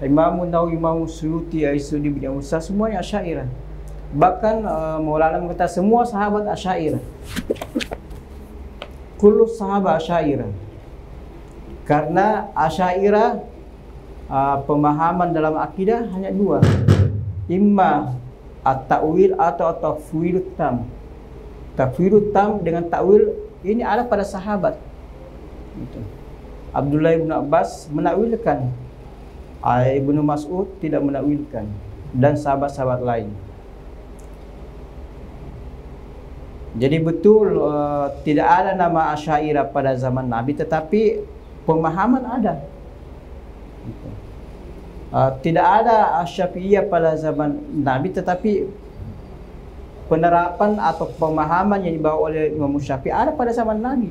Speaker 1: Imam Nawawi, Imam Suyuti, Asy'ari bin Musa, semuanya Asy'ariyah. Bahkan Maulana mengatakan semua sahabat Asy'ariyah, kullu sahabat Asy'ariyah. Karena Asy'ariyah pemahaman dalam akidah hanya dua, imma at-ta'wil atau tafwidut tam. Tafwidut tam dengan ta'wil ini ada pada sahabat. Abdullah bin Abbas menakwilkan, Ibnu Mas'ud tidak menakwilkan, dan sahabat-sahabat lain. Jadi betul tidak ada nama Asy'ariyah pada zaman Nabi, tetapi pemahaman ada. Tidak ada Syafi'iyah pada zaman Nabi, tetapi penerapan atau pemahaman yang dibawa oleh Imam Syafi'i ada pada zaman Nabi.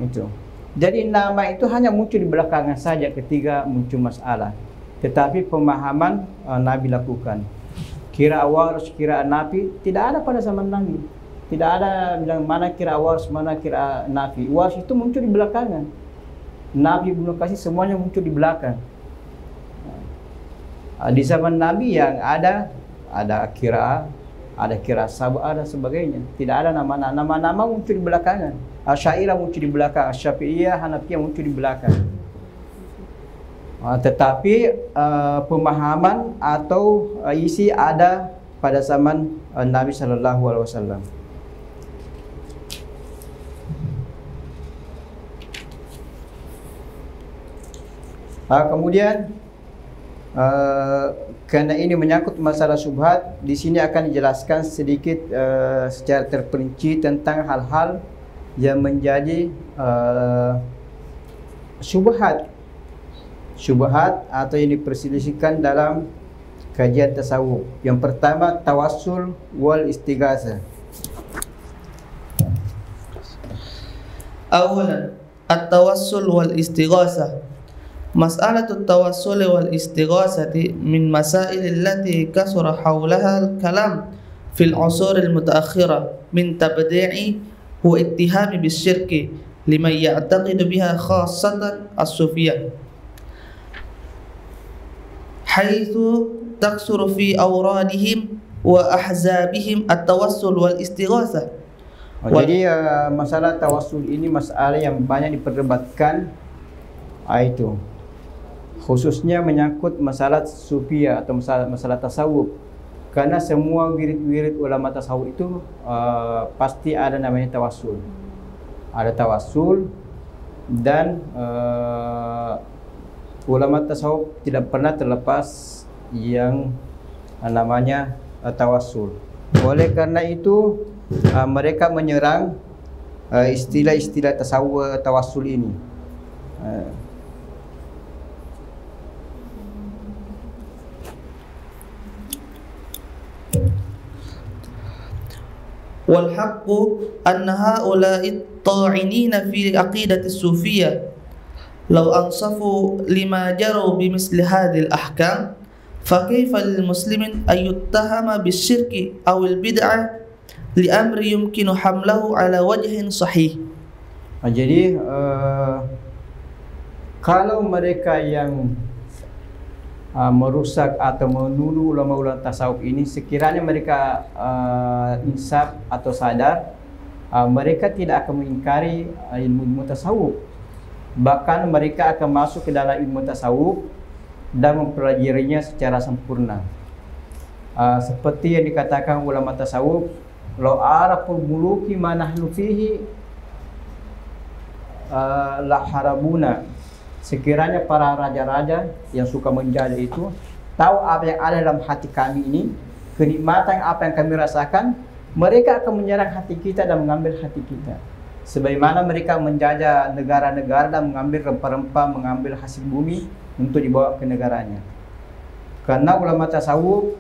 Speaker 1: Itu. Jadi nama itu hanya muncul di belakangan saja ketika muncul masalah. Tetapi pemahaman Nabi lakukan. Kira Warsh, kira Nafi tidak ada pada zaman Nabi. Tidak ada bilang mana kira Warsh, mana kira Nafi. Warsh itu muncul di belakangan. Nabi Ibnu Katsir semuanya muncul di belakang. Di zaman Nabi yang ada kira, ada kira sabah, ada sebagainya. Tidak ada nama-nama muncul di belakangan. Asy'ariyah muncul di belakang, Syafi'iyah, Hanafiyah muncul di belakang. Tetapi pemahaman atau isi ada pada zaman Nabi sallallahu alaihi wasallam. Kemudian kerana ini menyangkut masalah syubhat, di sini akan dijelaskan sedikit secara terperinci tentang hal-hal yang menjadi syubhat atau yang diperselisihkan dalam kajian tasawuf. Yang pertama, tawassul wal istighatsah.
Speaker 2: Awalan, at-tawassul wal istighatsah. مسألة التوسل والاستغاثة من مسائل التي كثر حولها الكلام في العصور المتأخرة من تبديع واتهام بالشرك لمن يعتقد بها خاصة الصوفية، حيث تكثر في أورادهم وأحزابهم التوسل والاستغاثة.
Speaker 1: Jadi masalah tawassul ini masalah yang banyak diperdebatkan, itu khususnya menyangkut masalah sufiyah atau masalah tasawuf. Karena semua wirid-wirid ulama tasawuf itu pasti ada namanya tawassul. Ada tawassul, dan ulama tasawuf tidak pernah terlepas yang namanya tawassul. Oleh karena itu mereka menyerang istilah-istilah tasawuf tawassul ini.
Speaker 2: والحق أن هؤلاء الطاعنين في عقيدة الصوفية لو أنصفوا لما جروا بمثل هذه الأحكام فكيف للمسلم أن يتهم بالشرك أو البدعة لأمر يمكن حمله على وجه صحيح.
Speaker 1: Jadi kalau mereka yang merusak atau menuduh ulama-ulama tasawuf ini, sekiranya mereka insaf atau sadar, mereka tidak akan mengingkari ilmu tasawuf. Bahkan mereka akan masuk ke dalam ilmu tasawuf dan mempelajarinya secara sempurna. Seperti yang dikatakan ulama tasawuf, "Lau araful muluki ma nahnu fihi la harabuna." Sekiranya para raja-raja yang suka menjajah itu tahu apa yang ada dalam hati kami ini, kenikmatan apa yang kami rasakan, mereka akan menyerang hati kita dan mengambil hati kita. sebagaimana mereka menjajah negara-negara dan mengambil rempah-rempah, mengambil hasil bumi untuk dibawa ke negaranya. Karena ulama tasawuf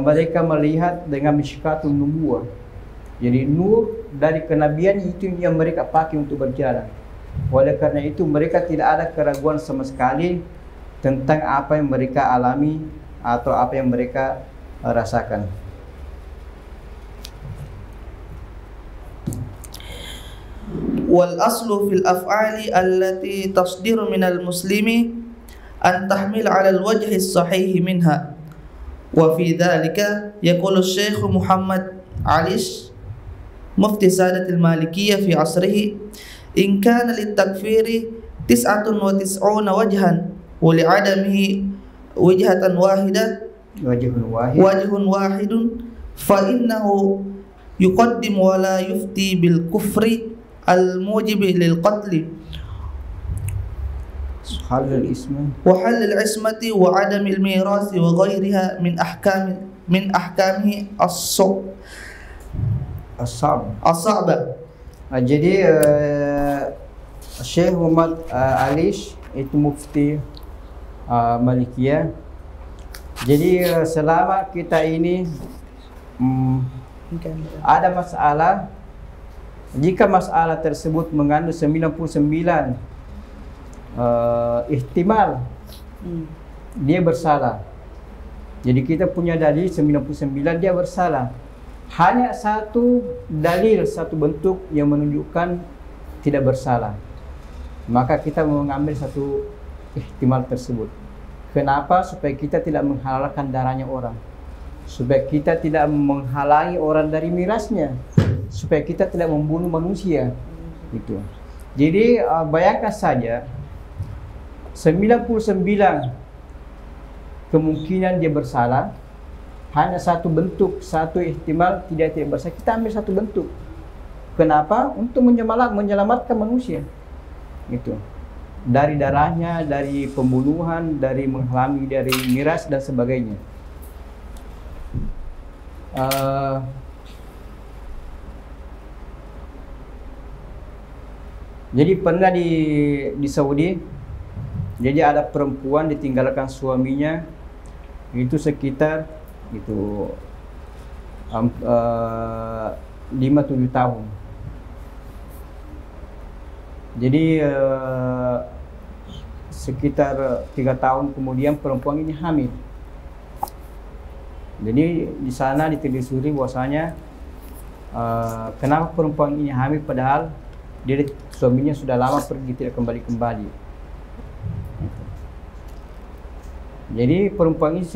Speaker 1: mereka melihat dengan mishkatun nubuwah. Jadi nur dari kenabian itu yang mereka pakai untuk berjalan. Oleh karena itu mereka tidak ada keraguan sama sekali tentang apa yang mereka alami atau apa yang mereka rasakan.
Speaker 2: Wal aslu fil af'ali allati tasdiru minal muslimi an tahmil 'ala al-wajhi as-sahih minha. Wa fi dhalika yaqulu Syekh Muhammad Alish mufti Sadatil Malikiyah fi asrihi in kana lit-takfiri 99 wajhan wa li'adamihi wajhatan wajhun wahidun fa innahu yuqaddim wa la yufti bil kufri al-mujib lil qatl wa hal al-ismati wa adam al-miras wa ghayriha min ahkamihi as-sa'ba.
Speaker 1: Jadi Syekh Muhammad Alish itu mufti Malikiyah. Jadi selama kita ini ada masalah, jika masalah tersebut mengandung 99 ihtimal dia bersalah. Jadi kita punya dalil 99 dia bersalah. Hanya satu dalil, satu bentuk yang menunjukkan tidak bersalah. Maka kita mengambil satu ihtimal tersebut. Kenapa? Supaya kita tidak menghalalkan darahnya orang, supaya kita tidak menghalangi orang dari mirasnya, supaya kita tidak membunuh manusia. Gitu. Jadi bayangkan saja 99 kemungkinan dia bersalah, hanya satu bentuk, satu ihtimal tidak bersalah. Kita ambil satu bentuk. Kenapa? Untuk menyelamatkan manusia. Gitu. Dari darahnya, dari pembunuhan, dari menghalangi dari miras dan sebagainya. Jadi pernah di Saudi, jadi ada perempuan ditinggalkan suaminya itu sekitar itu 5-7 tahun. Jadi sekitar 3 tahun kemudian perempuan ini hamil. Jadi di sana ditelusuri bahwasanya kenapa perempuan ini hamil padahal dia suaminya sudah lama pergi tidak kembali. Jadi perempuan ini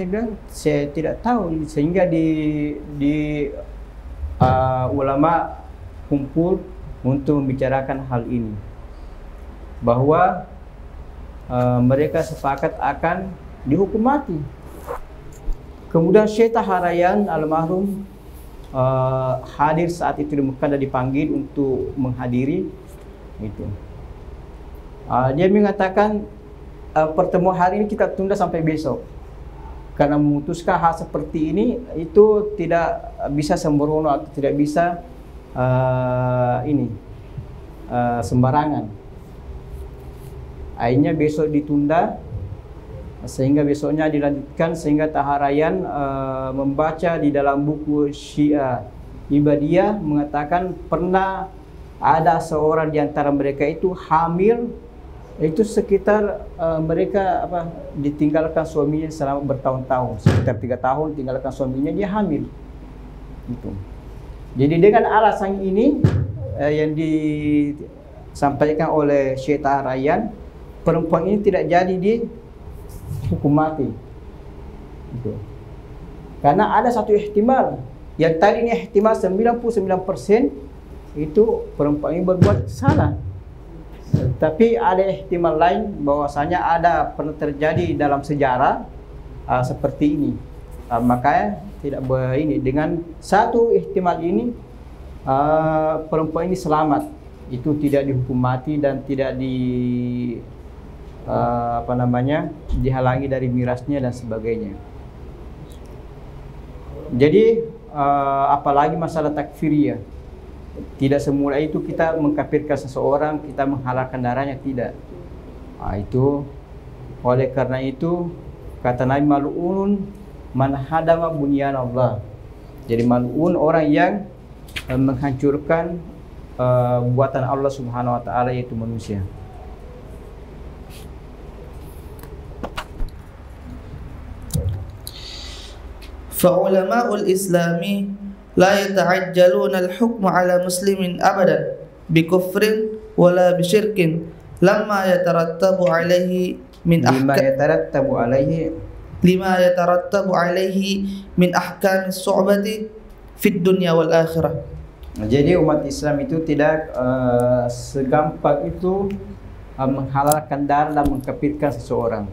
Speaker 1: saya tidak tahu, sehingga di ulama kumpul untuk membicarakan hal ini, bahwa mereka sepakat akan dihukum mati. Kemudian Syekh Taharayan almarhum hadir saat itu di Mekah dan dipanggil untuk menghadiri itu. Dia mengatakan pertemuan hari ini kita tunda sampai besok, karena memutuskan hal seperti ini itu tidak bisa sembrono atau tidak bisa sembarangan. Akhirnya besok ditunda, sehingga besoknya dilanjutkan, sehingga Taharayan membaca di dalam buku Syiah Ibadiyah mengatakan pernah ada seorang di antara mereka itu hamil, itu sekitar mereka ditinggalkan suaminya selama bertahun-tahun, sekitar 3 tahun tinggalkan suaminya, dia hamil. Gitu. Jadi dengan alasan ini yang disampaikan oleh Syekh Taharayan, perempuan ini tidak jadi dihukum mati. Gitu. Karena ada satu ihtimal, yang tadi ini ihtimal 99% itu perempuan ini berbuat salah. Tapi ada ihtimal lain bahwasanya ada pernah terjadi dalam sejarah seperti ini. Makanya tidak ini dengan satu ihtimal ini perempuan ini selamat, itu tidak dihukum mati dan tidak dihalangi dari mirasnya dan sebagainya. Jadi apalagi masalah takfiriyah. Tidak semula itu kita mengkafirkan seseorang, kita menghalalkan darahnya, tidak. Itu oleh karena itu kata Nabi, mal'unun man hadama bunyan Allah. Jadi mal'un orang yang menghancurkan buatan Allah Subhanahu wa taala, yaitu manusia.
Speaker 2: فعلماء الإسلام لا يتعجلون الحكم على مسلم أبدا بكفر ولا بشرك لما يترتب عليه من من أحكام الصعبة في الدنيا والآخرة.
Speaker 1: Jadi umat Islam itu tidak segampang itu menghalalkan darah dan mengkafirkan seseorang.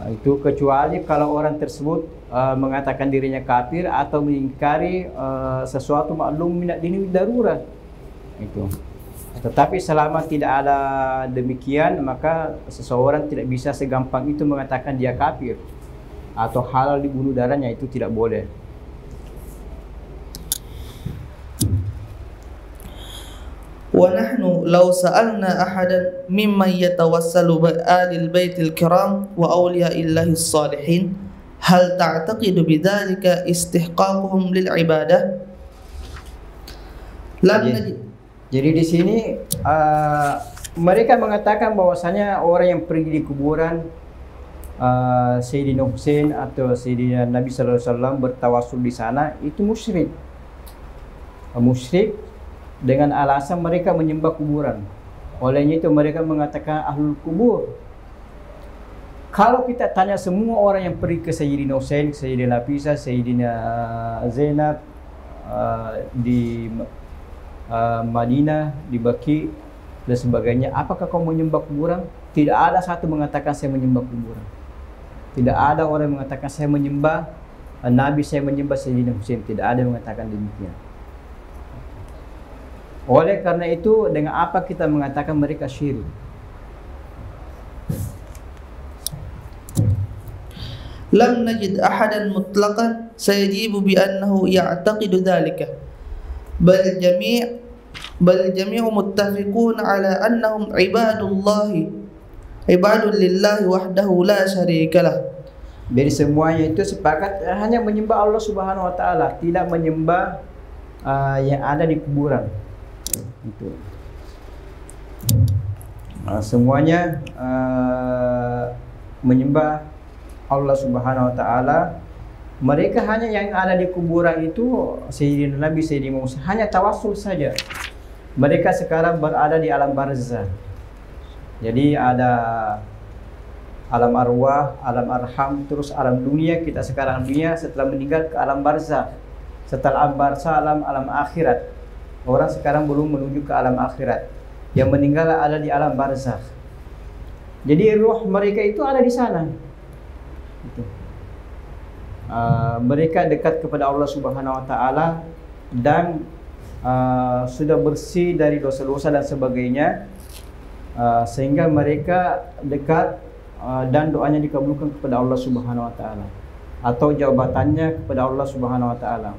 Speaker 1: Itu kecuali kalau orang tersebut mengatakan dirinya kafir atau mengingkari sesuatu maklum minad dini darurat. Tetapi selama tidak ada demikian, maka seseorang tidak bisa segampang itu mengatakan dia kafir atau halal dibunuh darahnya, itu tidak boleh.
Speaker 2: ونحن لو سألنا أحدا ممن يتوسل بآل البيت الكرام وأولياء الله الصالحين هل تعتقد بذلك استحقاقهم للعبادة؟
Speaker 1: Jadi di sini mereka mengatakan bahwasanya orang yang pergi di kuburan Sayyidina Husain atau Sayyidina Nabi sallallahu alaihi wasallam bertawasul di sana itu musyrik. Musyrik dengan alasan mereka menyembah kuburan. Olehnya itu mereka mengatakan ahlul kubur. Kalau kita tanya semua orang yang pergi ke Sayyidina Husain, Sayyidina Nafisah, Sayyidina Zainab di Madinah, di Baqi dan sebagainya, apakah kau menyembah kuburan? Tidak ada satu mengatakan saya menyembah kuburan. Tidak ada orang yang mengatakan saya menyembah Nabi, saya menyembah Sayyidina Husain. Tidak ada yang mengatakan demikian. Oleh karena itu, dengan apa kita mengatakan mereka syirik?
Speaker 2: Lam najid ahadan mutlaqan sayajibu bi annahu ya'taqidu dhalika bal jami'u muttafiqun ala annahum ibadun lillahi wahdahu la syarikalah.
Speaker 1: Jadi semuanya itu sepakat hanya menyembah Allah Subhanahu wa taala, tidak menyembah yang ada di kuburan. Itu. Semuanya menyembah Allah Subhanahu wa taala. Mereka hanya yang ada di kuburan itu Sayyidina Nabi, Sayyidina Musa, hanya tawassul saja. Mereka sekarang berada di alam barzah. Jadi ada alam arwah, alam arham, terus alam dunia. Kita sekarang dunia, setelah meninggal ke alam barzah. Setelah alam barzah, alam akhirat. Orang sekarang belum menuju ke alam akhirat. Yang meninggal ada di alam barzakh. Jadi ruh mereka itu ada di sana. Mereka dekat kepada Allah Subhanahu wa taala dan sudah bersih dari dosa-dosa dan sebagainya, sehingga mereka dekat dan doanya dikabulkan kepada Allah Subhanahu wa taala atau jawabannya kepada Allah Subhanahu wa taala.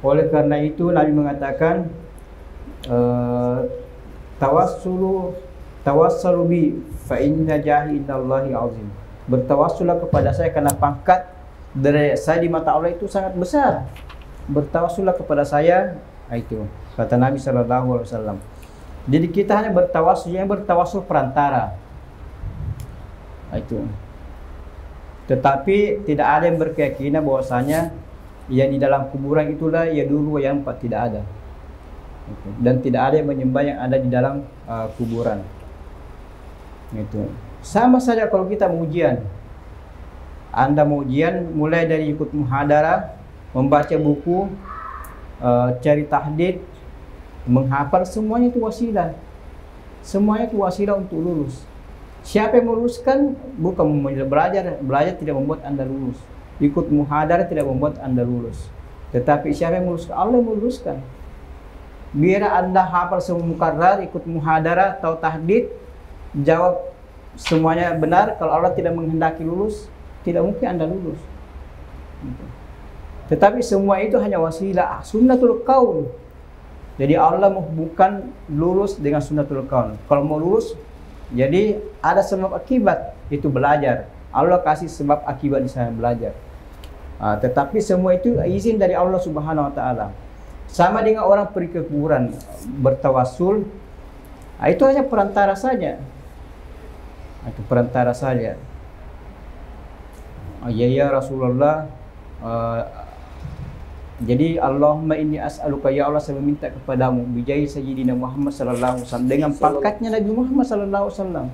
Speaker 1: Oleh karena itu Nabi mengatakan tawassalu bi fa inna jahi indallahi azim. Bertawassullah kepada saya karena pangkat derajat saya di mata Allah itu sangat besar. Bertawassullah kepada saya, itu kata Nabi sallallahu alaihi wasallam. Jadi kita hanya bertawassul, yang bertawassul perantara. Itu. Tetapi tidak ada yang berkeyakinan bahwasanya yang di dalam kuburan itulah ya dulu yang empat, tidak ada. Dan tidak ada yang menyembah yang ada di dalam kuburan. Itu. Sama saja kalau kita mau ujian. Anda mau ujian mulai dari ikut muhadarah, membaca buku, cari tahdid, menghafal, semuanya itu wasilah. Semuanya itu wasilah untuk lulus. Siapa yang meluluskan? Bukan belajar tidak membuat Anda lulus. Ikut muhadarah tidak membuat Anda lulus. Tetapi siapa yang meluluskan? Allah yang meluluskan. Biar Anda hafal semua mukarrar, ikut muhadarah atau tahdid, jawab semuanya benar. Kalau Allah tidak menghendaki lulus, tidak mungkin Anda lulus. Tetapi semua itu hanya wasilah, sunnatul kaun. Jadi Allah bukan lurus dengan sunnatul kaun. Kalau mau lurus, jadi ada sebab akibat, itu belajar. Allah kasih sebab akibat di sana, belajar. Tetapi semua itu izin dari Allah Subhanahu wa taala. Sama dengan orang pergi ke kuburan bertawassul, itu hanya perantara saja. Itu perantara saja. Ya Rasulullah, jadi Allahumma inni as'aluka, ya Allah saya meminta kepadamu bijahi sayyidina Muhammad sallallahu alaihi wasallam, dengan pangkatnya Nabi Muhammad sallallahu alaihi wasallam.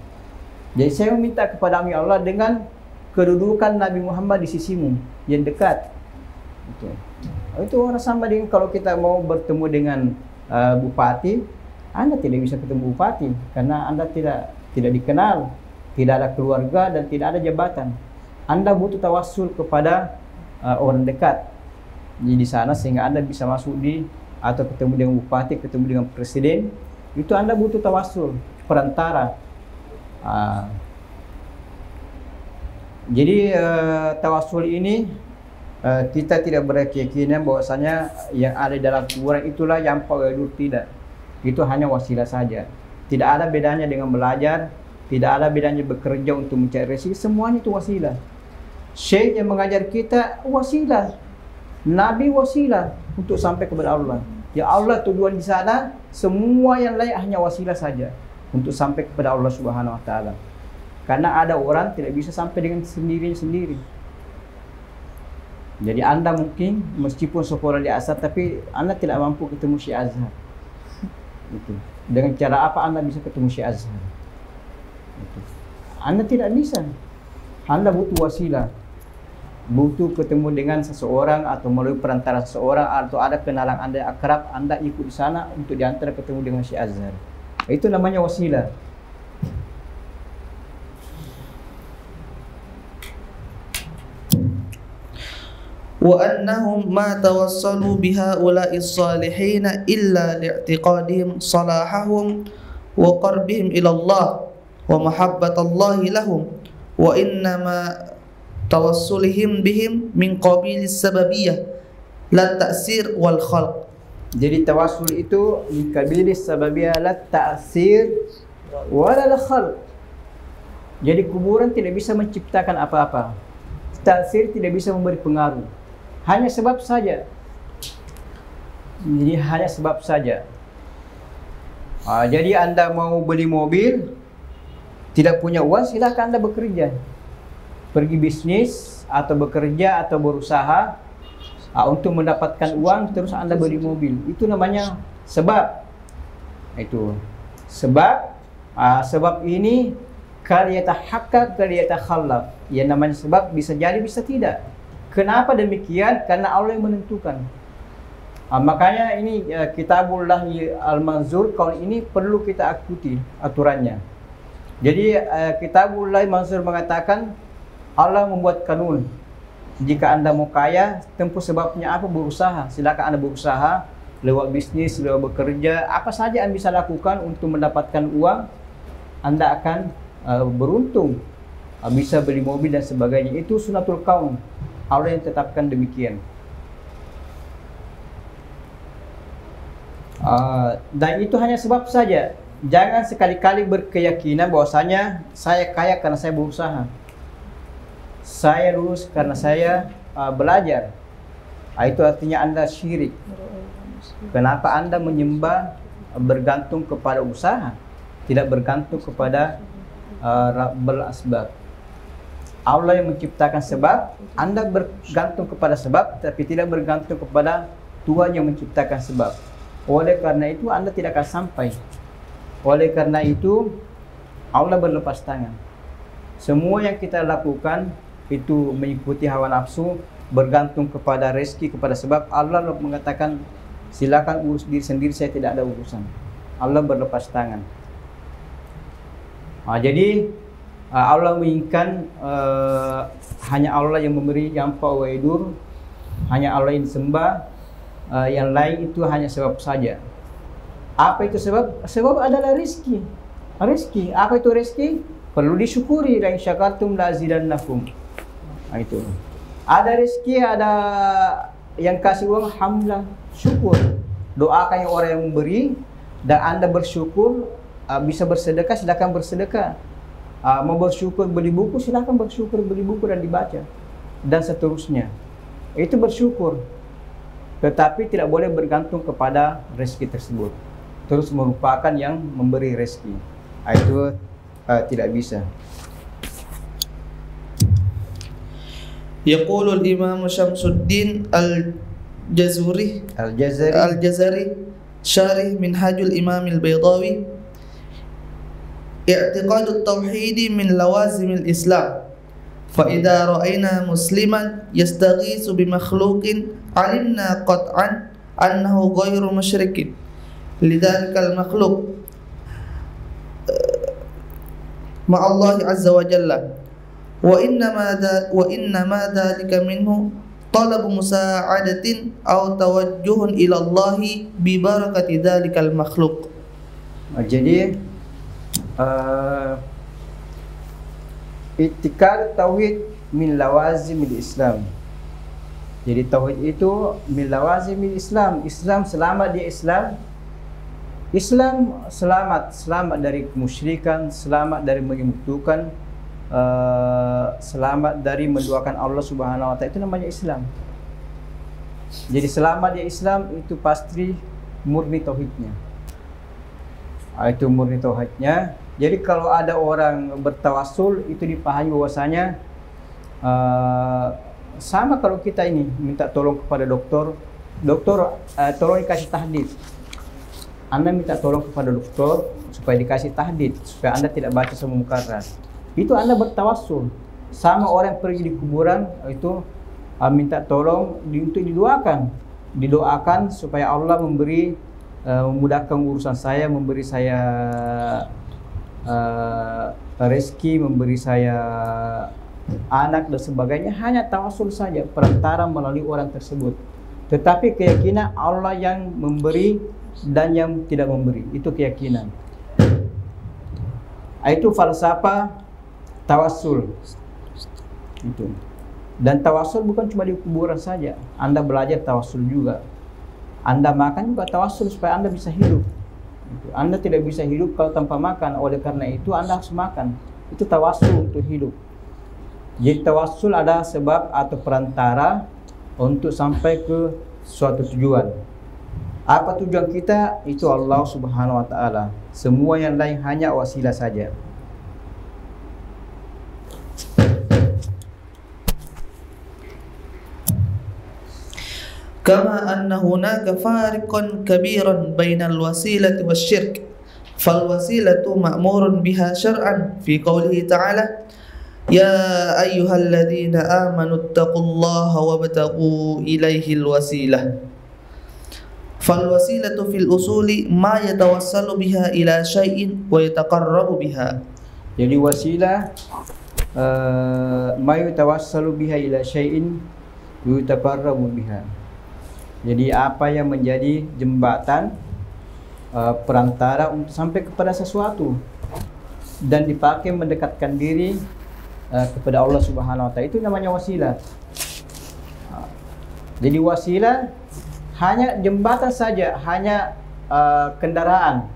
Speaker 1: Jadi saya meminta kepadamu ya Allah dengan kedudukan Nabi Muhammad di sisimu yang dekat. Itu orang sama dengan kalau kita mau bertemu dengan bupati, Anda tidak bisa ketemu bupati karena Anda tidak dikenal, tidak ada keluarga dan tidak ada jabatan. Anda butuh tawassul kepada orang dekat di sana sehingga Anda bisa masuk atau ketemu dengan bupati, ketemu dengan presiden. Itu Anda butuh tawassul, perantara. Jadi tawassul ini kita tidak berkeyakinan bahwasanya yang ada dalam kuburan itulah yang paling tidak. Itu hanya wasilah saja. Tidak ada bedanya dengan belajar, tidak ada bedanya bekerja untuk mencari rezeki, semuanya itu wasilah. Syekh yang mengajar kita wasilah, Nabi wasilah untuk sampai kepada Allah. Ya Allah tujuan di sana, semua yang lain hanya wasilah saja untuk sampai kepada Allah Subhanahu wa taala. Karena ada orang tidak bisa sampai dengan sendiri. Jadi Anda mungkin meskipun sekolah di Azhar tapi Anda tidak mampu ketemu Syekh Azhar. Gitu. Dengan cara apa Anda bisa ketemu Syekh Azhar? Gitu. Anda tidak bisa. Anda butuh wasilah. Butuh ketemu dengan seseorang atau melalui perantara seseorang atau ada kenalan Anda akrab, Anda ikut di sana untuk diantar ketemu dengan Syekh Azhar. Itu namanya wasilah.
Speaker 2: Wa annahum ma tawassalu bihaula'i salihin illa li'tiqadihim salahahum wa qarbihim ila Allah wa mahabbatallahi lahum wa innama tawassulihim bihim min qabilis sababiyah la ta'sir wal khalq.
Speaker 1: Jadi tawassul itu min qabilis sababiyah la ta'sir wal khalq. Jadi kuburan tidak bisa menciptakan apa-apa. Ta'sir tidak bisa memberi pengaruh. Hanya sebab saja. Jadi hanya sebab saja. Jadi Anda mau beli mobil, tidak punya uang, silakan Anda bekerja. Pergi bisnis atau bekerja atau berusaha untuk mendapatkan uang, terus Anda beli mobil. Itu namanya sebab. Itu sebab. Sebab ini kaliyata haqqaq kaliyata khallaf. Yang namanya sebab bisa jadi bisa tidak. Kenapa demikian? Karena Allah yang menentukan. Makanya ini Kitabullah Al-Manzur, kalau ini perlu kita ikuti aturannya. Jadi Kitabullah Al-Manzur mengatakan Allah membuat kanun. Jika Anda mau kaya, tempuh sebabnya apa? Berusaha. Silakan Anda berusaha lewat bisnis, lewat bekerja, apa saja Anda bisa lakukan untuk mendapatkan uang, Anda akan beruntung. Bisa beli mobil dan sebagainya. Itu sunnatul kaun. Allah yang tetapkan demikian. Dan itu hanya sebab saja. Jangan sekali-kali berkeyakinan bahwasanya saya kaya karena saya berusaha. Saya lulus karena saya belajar. Itu artinya Anda syirik. Kenapa Anda menyembah bergantung kepada usaha, tidak bergantung kepada Rabbul Asbab? Allah yang menciptakan sebab, Anda bergantung kepada sebab, tapi tidak bergantung kepada Tuhan yang menciptakan sebab. Oleh karena itu Anda tidak akan sampai. Oleh karena itu Allah berlepas tangan. Semua yang kita lakukan itu mengikuti hawa nafsu, bergantung kepada rezeki, kepada sebab. Allah mengatakan silakan urus diri sendiri, saya tidak ada urusan. Allah berlepas tangan. Jadi Allah menginginkan hanya Allah yang memberi yanfa wa yadur, hanya Allah yang disembah, yang lain itu hanya sebab saja. Apa itu sebab? Sebab adalah rezeki. Rezeki, apa itu rezeki? Perlu disyukuri. La in syakartum la azidannakum. Itu. Ada rezeki, ada yang kasih uang, alhamdulillah, syukur. Doakan yang orang yang memberi, dan Anda bersyukur, bisa bersedekah, silakan bersedekah. Mau bersyukur beli buku, silakan bersyukur beli buku dan dibaca, dan seterusnya. Itu bersyukur. Tetapi tidak boleh bergantung kepada rezeki tersebut, terus merupakan yang memberi rezeki. Itu tidak bisa.
Speaker 2: Yaqulu al-Imam Syamsuddin Al-Jazari syarih Minhajul Imam Al-Baydawi, i'tiqadu at-tauhid min lawazim al-Islam. Fa idza ra'ayna musliman yastaghiitsu bi makhluqin 'alimna qat'an annahu ghairu musyrikin lidzalika al-makhluq ma'a Allah 'azza wa jalla. Wa innama dzalika minhu talab musa'adatin aw tawajjuhun ila Allah bi barakati dzalikal makhluq.
Speaker 1: Jadi i'tiqad tauhid min lawazimil Islam. Jadi tauhid itu min lawazimil Islam. Islam, selamat di Islam. Islam selamat dari kemusyrikan, selamat dari menyekutukan, selamat dari menduakan Allah Subhanahu wa taala. Itu namanya Islam. Jadi selamat di Islam itu pasti murni tauhidnya. Itu murni tauhidnya. Jadi kalau ada orang bertawassul, itu dipahami bahwasanya sama kalau kita ini minta tolong kepada dokter, tolong dikasih tahdid. Anda minta tolong kepada dokter supaya dikasih tahdid, supaya Anda tidak baca semua mukarrar. Itu Anda bertawassul. Sama orang yang pergi di kuburan, itu minta tolong untuk didoakan supaya Allah memberi, memudahkan urusan saya, memberi saya rezeki, memberi saya anak dan sebagainya. Hanya tawassul saja, perantara melalui orang tersebut. Tetapi keyakinan Allah yang memberi dan yang tidak memberi, itu keyakinan. Itu falsafah tawassul itu. Dan tawassul bukan cuma di kuburan saja. Anda belajar tawassul juga. Anda makan juga tawassul supaya Anda bisa hidup. Anda tidak bisa hidup kalau tanpa makan. Oleh karena itu Anda harus makan. Itu tawassul untuk hidup. Jadi tawassul adalah sebab atau perantara untuk sampai ke suatu tujuan. Apa tujuan kita? Itu Allah Subhanahu wa taala. Semua yang lain hanya wasilah saja.
Speaker 2: Kama anna hunaka fariqan kabiran bainal wasilati wasyirk, fal wasilatu ma'murun biha syar'an fi qoulihi ta'ala ya ayyuhalladzina amanu taqullaha wabtaghu ilaihil wasilah. Fal wasilatu fil usuli ma yatawassalu biha ila syai'in wa yataqarrabu biha.
Speaker 1: Jadi wasilah ma yatawassalu biha ila syai'in wa yataqarrabu biha. Jadi apa yang menjadi jembatan, perantara untuk sampai kepada sesuatu dan dipakai mendekatkan diri kepada Allah Subhanahu wa taala, itu namanya wasilah. Jadi wasilah hanya jembatan saja, hanya kendaraan,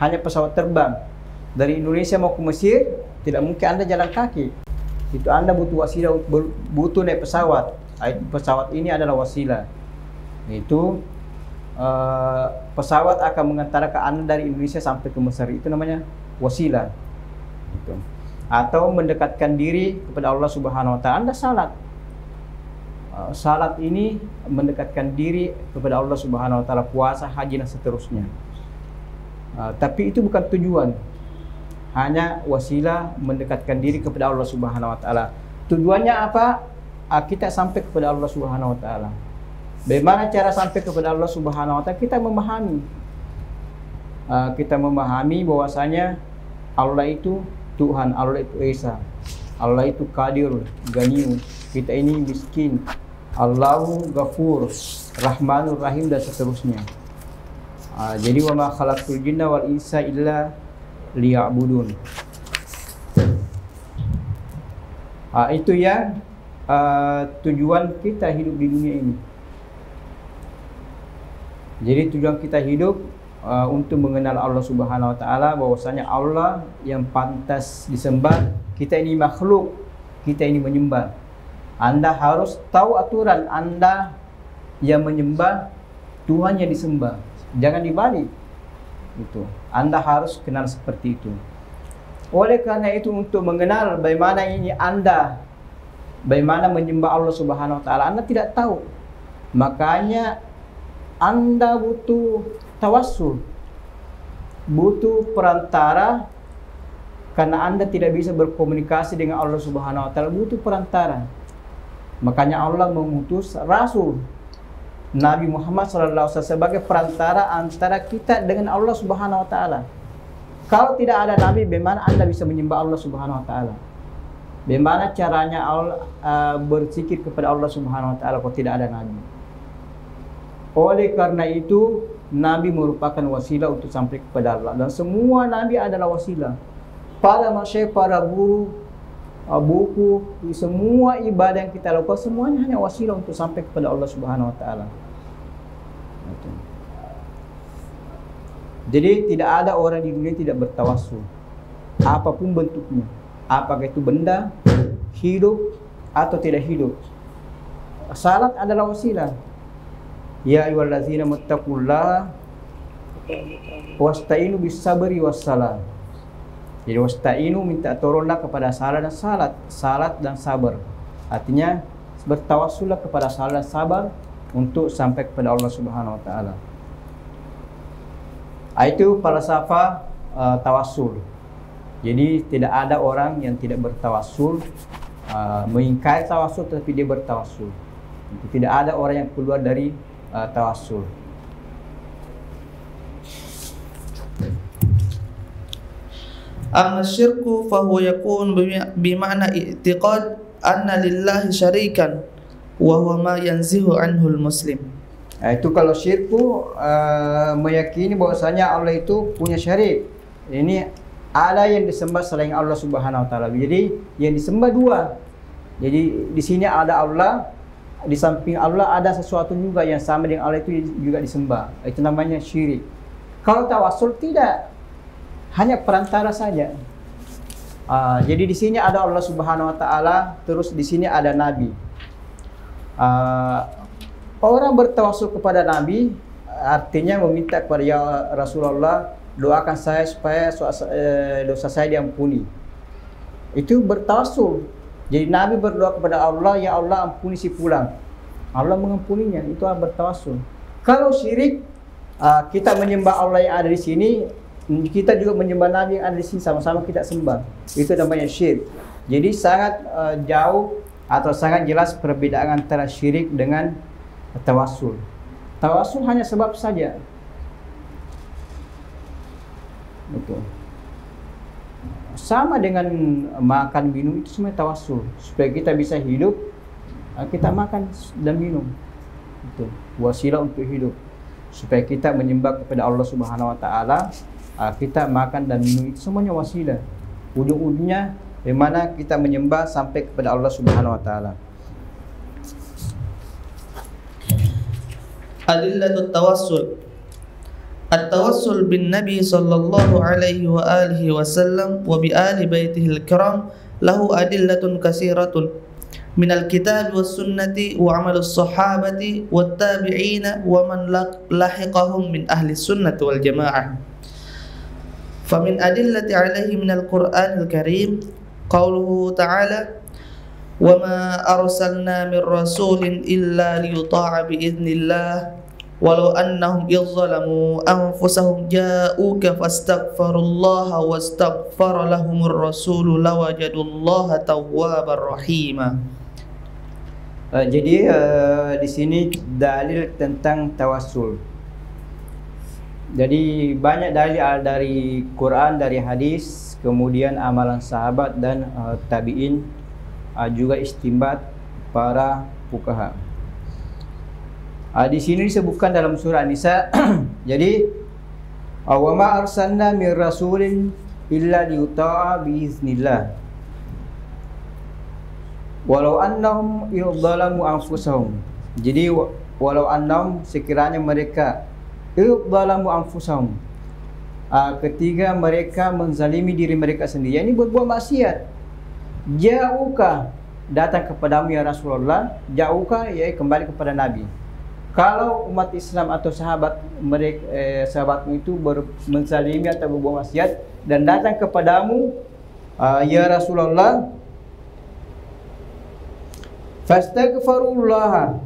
Speaker 1: hanya pesawat terbang. Dari Indonesia mau ke Mesir, tidak mungkin Anda jalan kaki. Itu Anda butuh wasilah, butuh naik pesawat. Pesawat ini adalah wasilah. Itu pesawat akan mengantarkan Anda dari Indonesia sampai ke Mesir, itu namanya wasilah. Gitu. Atau mendekatkan diri kepada Allah Subhanahu wa taala. Anda salat. Salat ini mendekatkan diri kepada Allah Subhanahu wa taala, puasa, haji dan seterusnya. Tapi itu bukan tujuan. Hanya wasilah mendekatkan diri kepada Allah Subhanahu wa taala. Tujuannya apa? Kita sampai kepada Allah Subhanahu wa taala. Bagaimana cara sampai kepada Allah Subhanahu wa taala? Kita memahami. Kita memahami bahwasanya Allah itu Tuhan, Allah itu Esa, Allah itu Qadir, Ganiyu, kita ini miskin, Allahu Ghafur, Rahmanur Rahim dan seterusnya. Jadi wa ma khalaqtul jinna wal insa illa liya'budun. Itu yang tujuan kita hidup di dunia ini. Jadi tujuan kita hidup untuk mengenal Allah Subhanahu wa taala, bahwasanya Allah yang pantas disembah. Kita ini makhluk, kita ini menyembah. Anda harus tahu aturan, Anda yang menyembah, Tuhan yang disembah. Jangan dibalik. Itu. Anda harus kenal seperti itu. Oleh karena itu, untuk mengenal bagaimana ini Anda, bagaimana menyembah Allah Subhanahu wa taala, Anda tidak tahu. Makanya Anda butuh tawassul. Butuh perantara, karena Anda tidak bisa berkomunikasi dengan Allah Subhanahu wa taala, butuh perantara. Makanya Allah mengutus Rasul Nabi Muhammad SAW sebagai perantara antara kita dengan Allah Subhanahu wa taala. Kalau tidak ada Nabi, bagaimana Anda bisa menyembah Allah Subhanahu wa taala? Bagaimana caranya Allah berzikir kepada Allah Subhanahu wa taala kalau tidak ada Nabi? Oleh karena itu, Nabi merupakan wasilah untuk sampai kepada Allah, dan semua Nabi adalah wasilah. Para masyayikh, para guru, buku, semua ibadah yang kita lakukan semuanya hanya wasilah untuk sampai kepada Allah Subhanahu wa taala. Jadi tidak ada orang di dunia tidak bertawassul, apapun bentuknya, apakah itu benda, hidup atau tidak hidup. Salat adalah wasilah. Ya ayyuhallazina muttaqullaha wasta'inu bis-sabri was-salah. Jadi wasta'inu, minta tolonglah kepada salat dan sabar. Artinya bertawassullah kepada salat dan sabar untuk sampai kepada Allah Subhanahu wa taala. Itu falsafah tawassul. Jadi tidak ada orang yang tidak bertawassul, mengingkari tawassul tapi dia bertawassul. Tidak ada orang yang keluar dari tawassul.
Speaker 2: Amma syirku fahuwa yakun bima'na i'tiqad anna lillahi syarikan wa huwa ma yanzihu anhu al-muslim.
Speaker 1: Itu kalau syirku meyakini bahwasanya Allah itu punya syarik. Ini ada yang disembah selain Allah Subhanahu wa taala. Jadi yang disembah dua. Jadi di sini ada Allah, di samping Allah ada sesuatu juga yang sama dengan Allah itu juga disembah. Itu namanya syirik. Kalau tawassul tidak, hanya perantara saja. Jadi di sini ada Allah Subhanahu wa taala, terus di sini ada nabi. Orang bertawassul kepada Nabi artinya meminta kepada ya Rasulullah, doakan saya supaya dosa saya diampuni. Itu bertawassul. Jadi Nabi berdoa kepada Allah, ya Allah ampuni si fulan. Allah mengampuninya, itu bertawassul. Kalau syirik, kita menyembah Allah yang ada di sini, kita juga menyembah Nabi yang ada di sini, sama-sama kita sembah. Itu namanya syirik. Jadi sangat jauh atau sangat jelas perbedaan antara syirik dengan tawassul. Tawassul hanya sebab saja. Betul. Sama dengan makan minum, itu semua tawassul. Supaya kita bisa hidup, kita makan dan minum. Itu wasilah untuk hidup. Supaya kita menyembah kepada Allah Subhanahu wa taala, kita makan dan minum, itu semuanya wasilah. Ujung-ujungnya bagaimana kita menyembah sampai kepada Allah Subhanahu wa taala.
Speaker 2: Adillatul tawassul. At-tawassul bin Nabi sallallahu alaihi wa alihi wasallam wa bi ali baitihi al-kiram lahu adillatun katsiratun minal kitab was sunnati wa amalus sahabati wat tabi'ina wa man lahiqahum min ahli sunnati wal jamaah. Famin adillati alaihi minal Qur'anil Karim qauluhu ta'ala وَمَا أَرْسَلْنَا مِنْ رَسُولٍ إِلَّا لِيُطَاعَ بِإِذْنِ اللَّهِ وَلَوْ أَنَّهُمْ إِذْ ظَلَمُوا أَنفُسَهُمْ جَاءُوكَ فَاسْتَغْفَرُوا اللَّهَ وَاسْتَغْفَرَ لَهُمُ الرَّسُولُ لَوَجَدُوا اللَّهَ تَوَّابًا رَحِيمًا.
Speaker 1: Jadi di sini dalil tentang tawassul. Jadi banyak dalil dari Quran, dari hadis, kemudian amalan sahabat dan tabi'in, juga istimbat para fuqaha. Di sini disebutkan dalam surah An-Nisa. Jadi wa ma arsalna mir rasulin illa liyuta'a biiznillah walau annahum yadhlamu anfusahum. Jadi walau annahum, sekiranya mereka idzalamu anfusahum, ketika mereka menzalimi diri mereka sendiri, ini berbuat maksiat. Ja'uka, datang kepadamu ya Rasulullah. Ja'uka, ya kembali kepada Nabi. Kalau umat Islam atau sahabat mereka, sahabatmu itu menzalimi atau berbuat maksiat dan datang kepadamu, ya Rasulullah, fastaghfirullah,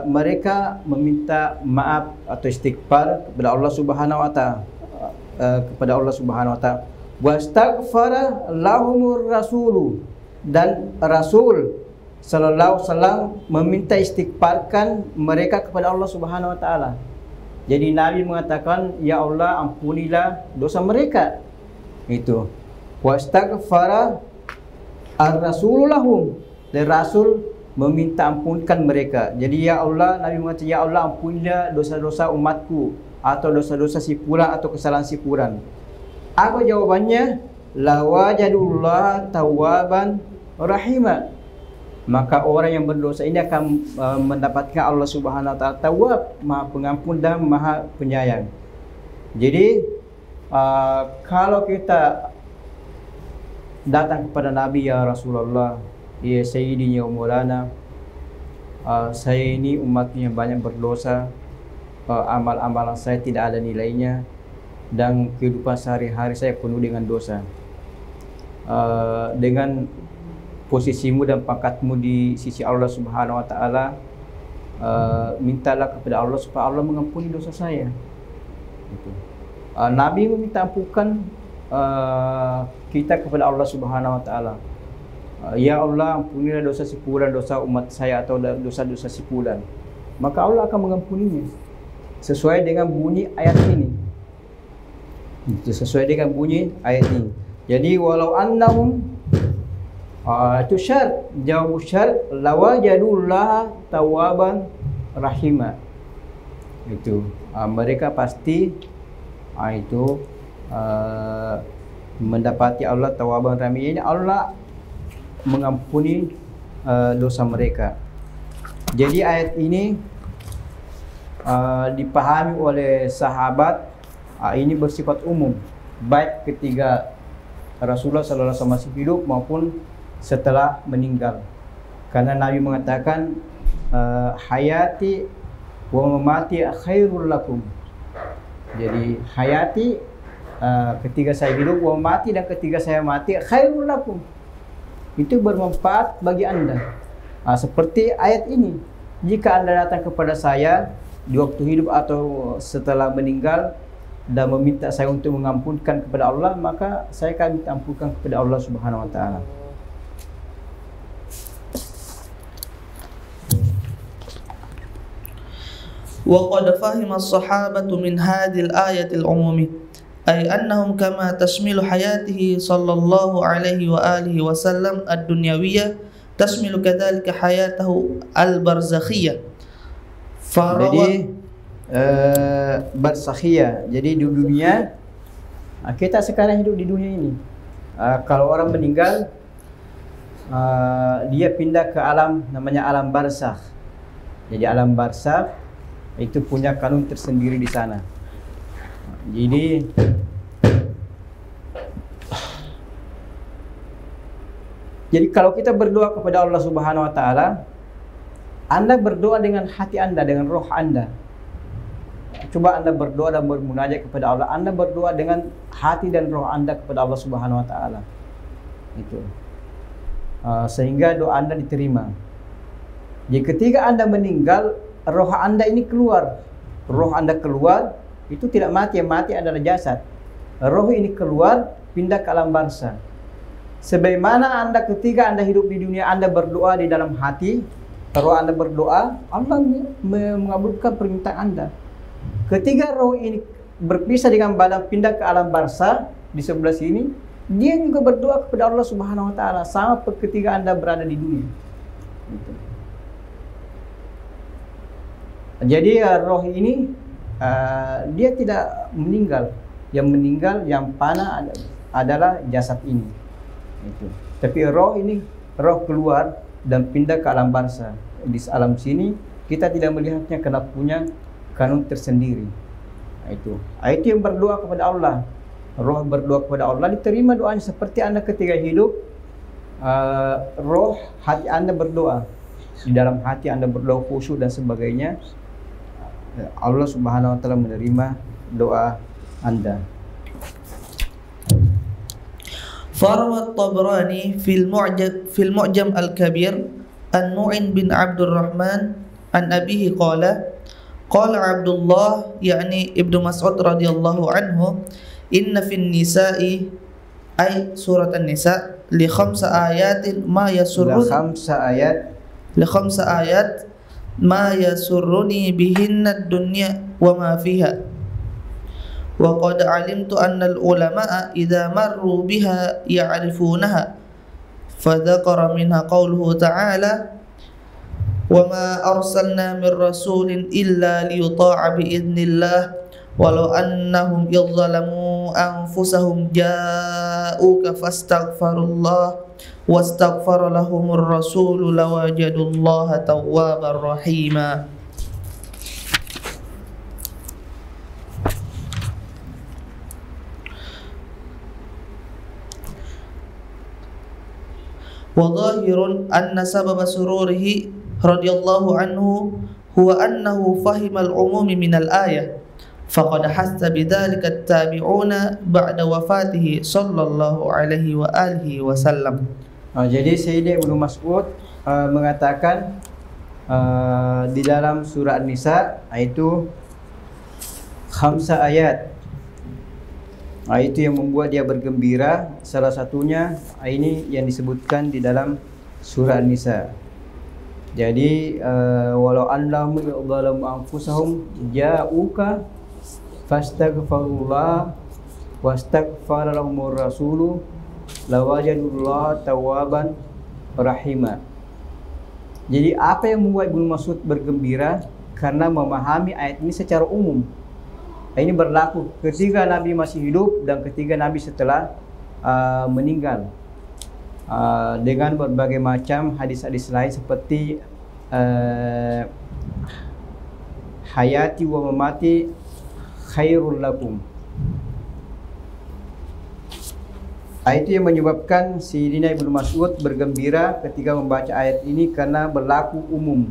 Speaker 1: mereka meminta maaf atau istighfar kepada Allah Subhanahu wa taala, wastaghfara lahumur rasulu, dan Rasul sallallahu alaihi wasallam meminta istighfarkan mereka kepada Allah Subhanahu wa taala. Jadi Nabi mengatakan, ya Allah, ampunilah dosa mereka. Itu wastaghfara ar-rasulu lahum, dan Rasul meminta ampunkan mereka. Jadi ya Allah, Nabi mengatakan, ya Allah, ampunilah dosa-dosa umatku atau dosa-dosa si fulan atau kesalahan si fulan. Apa jawabannya? La wajadullah tawwaban rahima, maka orang yang berdosa ini akan mendapatkan Allah Subhanahu wa taala Tawwab, Maha Pengampun dan Maha Penyayang. Jadi kalau kita datang kepada Nabi, ya Rasulullah, ya Sayyidi ya Maulana, saya ini umatnya banyak berdosa, amal-amalan saya tidak ada nilainya, dan kehidupan sehari-hari saya penuh dengan dosa. Dengan posisimu dan pangkatmu di sisi Allah Subhanahu wa taala, mintalah kepada Allah supaya Allah mengampuni dosa saya. Gitu. Nabi meminta ampukan kita kepada Allah Subhanahu wa taala. Ya Allah, ampunilah dosa si fulan, dosa umat saya atau dosa-dosa si fulan. Maka Allah akan mengampuninya sesuai dengan bunyi ayat ini. Sesuai dengan bunyi ayat ini. Jadi walau annahum, itu syarat, jawab syarat, lawajadullah tawwaban rahima. Itu mereka pasti mendapati Allah tawwaban rahim. Ini Allah mengampuni dosa mereka. Jadi ayat ini dipahami oleh sahabat, ini bersifat umum, baik ketika Rasulullah sallallahu alaihi wasallam masih hidup maupun setelah meninggal. Karena Nabi mengatakan, hayati wa mamati khairul lakum. Jadi hayati, ketika saya hidup, wa mati, dan ketika saya mati, khairul lakum, itu bermanfaat bagi anda. Seperti ayat ini, jika anda datang kepada saya di waktu hidup atau setelah meninggal dan meminta saya untuk mengampunkan kepada Allah, maka saya akan minta ampunkan kepada Allah Subhanahu wa taala.
Speaker 2: وقد فهم الصحابة من هذه الآية العموم أي أنهم كما تشمل حياته صلى الله عليه وآله وسلم الدنيوية تشمل كذلك حياته البرزخية.
Speaker 1: Jadi barzakhiyah, jadi di dunia, kita sekarang hidup di dunia ini. Kalau orang meninggal, dia pindah ke alam namanya alam barzakh. Jadi alam barzakh itu punya kanun tersendiri di sana. Jadi kalau kita berdoa kepada Allah Subhanahu wa taala, Anda berdoa dengan hati Anda, dengan roh Anda. Coba Anda berdoa dan bermunajat kepada Allah, Anda berdoa dengan hati dan roh Anda kepada Allah Subhanahu wa taala. Itu. Sehingga doa Anda diterima. Jadi ketika Anda meninggal, roh Anda ini keluar. Roh Anda keluar, itu tidak mati, yang mati adalah jasad. Roh ini keluar, pindah ke alam barzakh. Sebagaimana Anda ketika Anda hidup di dunia, Anda berdoa di dalam hati, roh Anda berdoa, Allah mengabulkan permintaan Anda. Ketika roh ini berpisah dengan badan, pindah ke alam barzakh di sebelah sini, dia juga berdoa kepada Allah Subhanahu wa taala sama ketika Anda berada di dunia. Jadi roh ini dia tidak meninggal. Yang meninggal, yang fana adalah jasad ini. Itu. Tapi roh ini, roh keluar dan pindah ke alam barzakh. Di alam sini kita tidak melihatnya karena punya kanun tersendiri. Itu yang berdoa kepada Allah. Roh berdoa kepada Allah, diterima doanya. Seperti anda ketika hidup, roh hati anda berdoa, di dalam hati anda berdoa khusyuk dan sebagainya, Allah Subhanahu wa taala menerima doa anda.
Speaker 2: Farwa Tabrani fil Mu'jam al-Kabir an Nu'aym bin Abdurrahman an abihi qala Abdullah yakni Ibnu Mas'ud radhiyallahu anhu, inna fin nisa'i ay surat an-nisa li khamsa ayatin ma yasurruni li khamsa ayat ma yasurruni bihinna ad-dunya wa ma fiha. Wa qad alimtu anna al-ulama'a idza marru biha ya'rifunaha. Fa dzakara minha qawluhu ta'ala wa ma arsalna min rasulin illa liyuta'a bi idznillah walau annahum idzalamu anfusahum ja'uka fastaghfirullah wastaghfara lahumur rasul lawajadullaha tawwabar rahima. Wa dhahirun anna sababa sururihi radhiyallahu anhu huwa annahu fahima al-umumi min al-ayah faqad hassa bidzalika at-tabi'una ba'da wafatihi sallallahu alaihi wa alihi wasallam.
Speaker 1: Jadi Sayyidina Ibnu Mas'ud mengatakan di dalam surah An-Nisa itu 5 ayat. Itu yang membuat dia bergembira. Salah satunya ini yang disebutkan di dalam surah An-Nisa. Jadi walau annahum yadhalamu anfusahum ja'uka fastaghfirullah wastaghfara lahumur rasulu lawajadullaha tawwaban rahima. Jadi apa yang membuat Ibnu Mas'ud bergembira? Karena memahami ayat ini secara umum. Ini berlaku ketika Nabi masih hidup dan ketika Nabi setelah meninggal, dengan berbagai macam hadis-hadis lain seperti hayati wa mamati khairul lakum. Itu yang menyebabkan Sayyidina Ibnu Mas'ud bergembira ketika membaca ayat ini karena berlaku umum,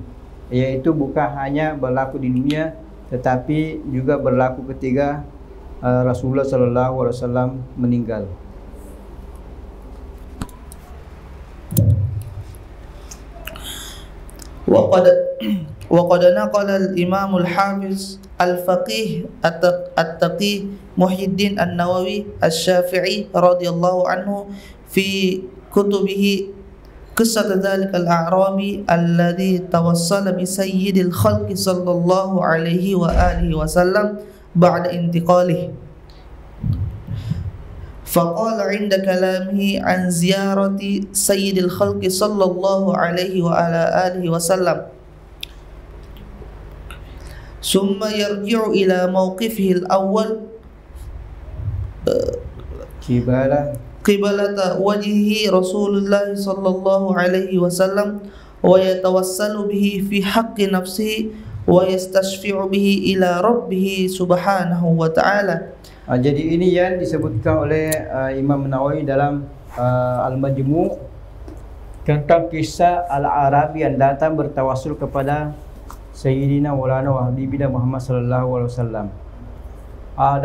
Speaker 1: yaitu bukan hanya berlaku di dunia tetapi juga berlaku ketika Rasulullah sallallahu alaihi wasallam meninggal.
Speaker 2: Wa qad naqala al-Imam al-Hafiz al-Faqih at-Taqi Muhyiddin An-Nawawi Asy-Syafi'i radhiyallahu anhu fi kutubihi قصة ذلك الأعرابي الذي توصل بسيد الخلق صلى الله عليه وآله وسلم بعد انتقاله فقال عند كلامه عن زيارة سيد الخلق صلى الله عليه وعلى آله وسلم ثم يرجع إلى موقفه الأول قبلة وجهه رسول الله صلى الله عليه وسلم ويتوسل به في حق نفسه ويستشفع به إلى ربه سبحانه وتعالى.
Speaker 1: Jadi ini yang disebutkan oleh Imam Nawawi dalam Al-Majmu' tentang kisah Al-Arabi yang datang bertawassul kepada Sayyidina Maulana wa Habibina Muhammad sallallahu alaihi wasallam.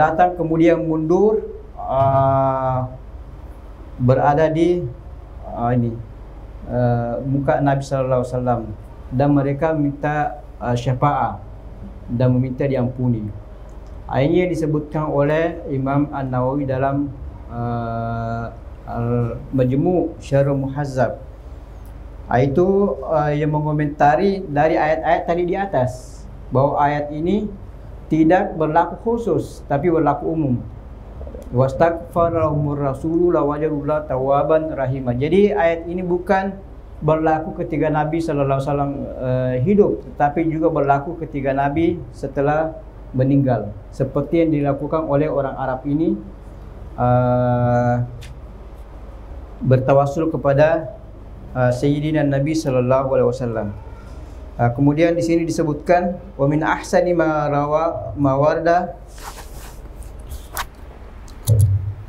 Speaker 1: Datang kemudian mundur, berada di muka Nabi sallallahu alaihi wasallam dan mereka minta syafaat dan meminta diampuni. Ini yang disebutkan oleh Imam An-Nawawi dalam Al-Majmu' Syarh Muhazzab. Itu yang mengomentari dari ayat-ayat tadi di atas, bahwa ayat ini tidak berlaku khusus tapi berlaku umum. Wastaghfara lahumur rasulu lawajadullaha tawwaban rahima. Jadi ayat ini bukan berlaku ketika Nabi sallallahu alaihi wasallam hidup, tetapi juga berlaku ketika Nabi setelah meninggal. Seperti yang dilakukan oleh orang Arab ini, bertawassul kepada Sayyidina Nabi sallallahu alaihi wasallam. Kemudian di sini disebutkan wa min ahsani ma warda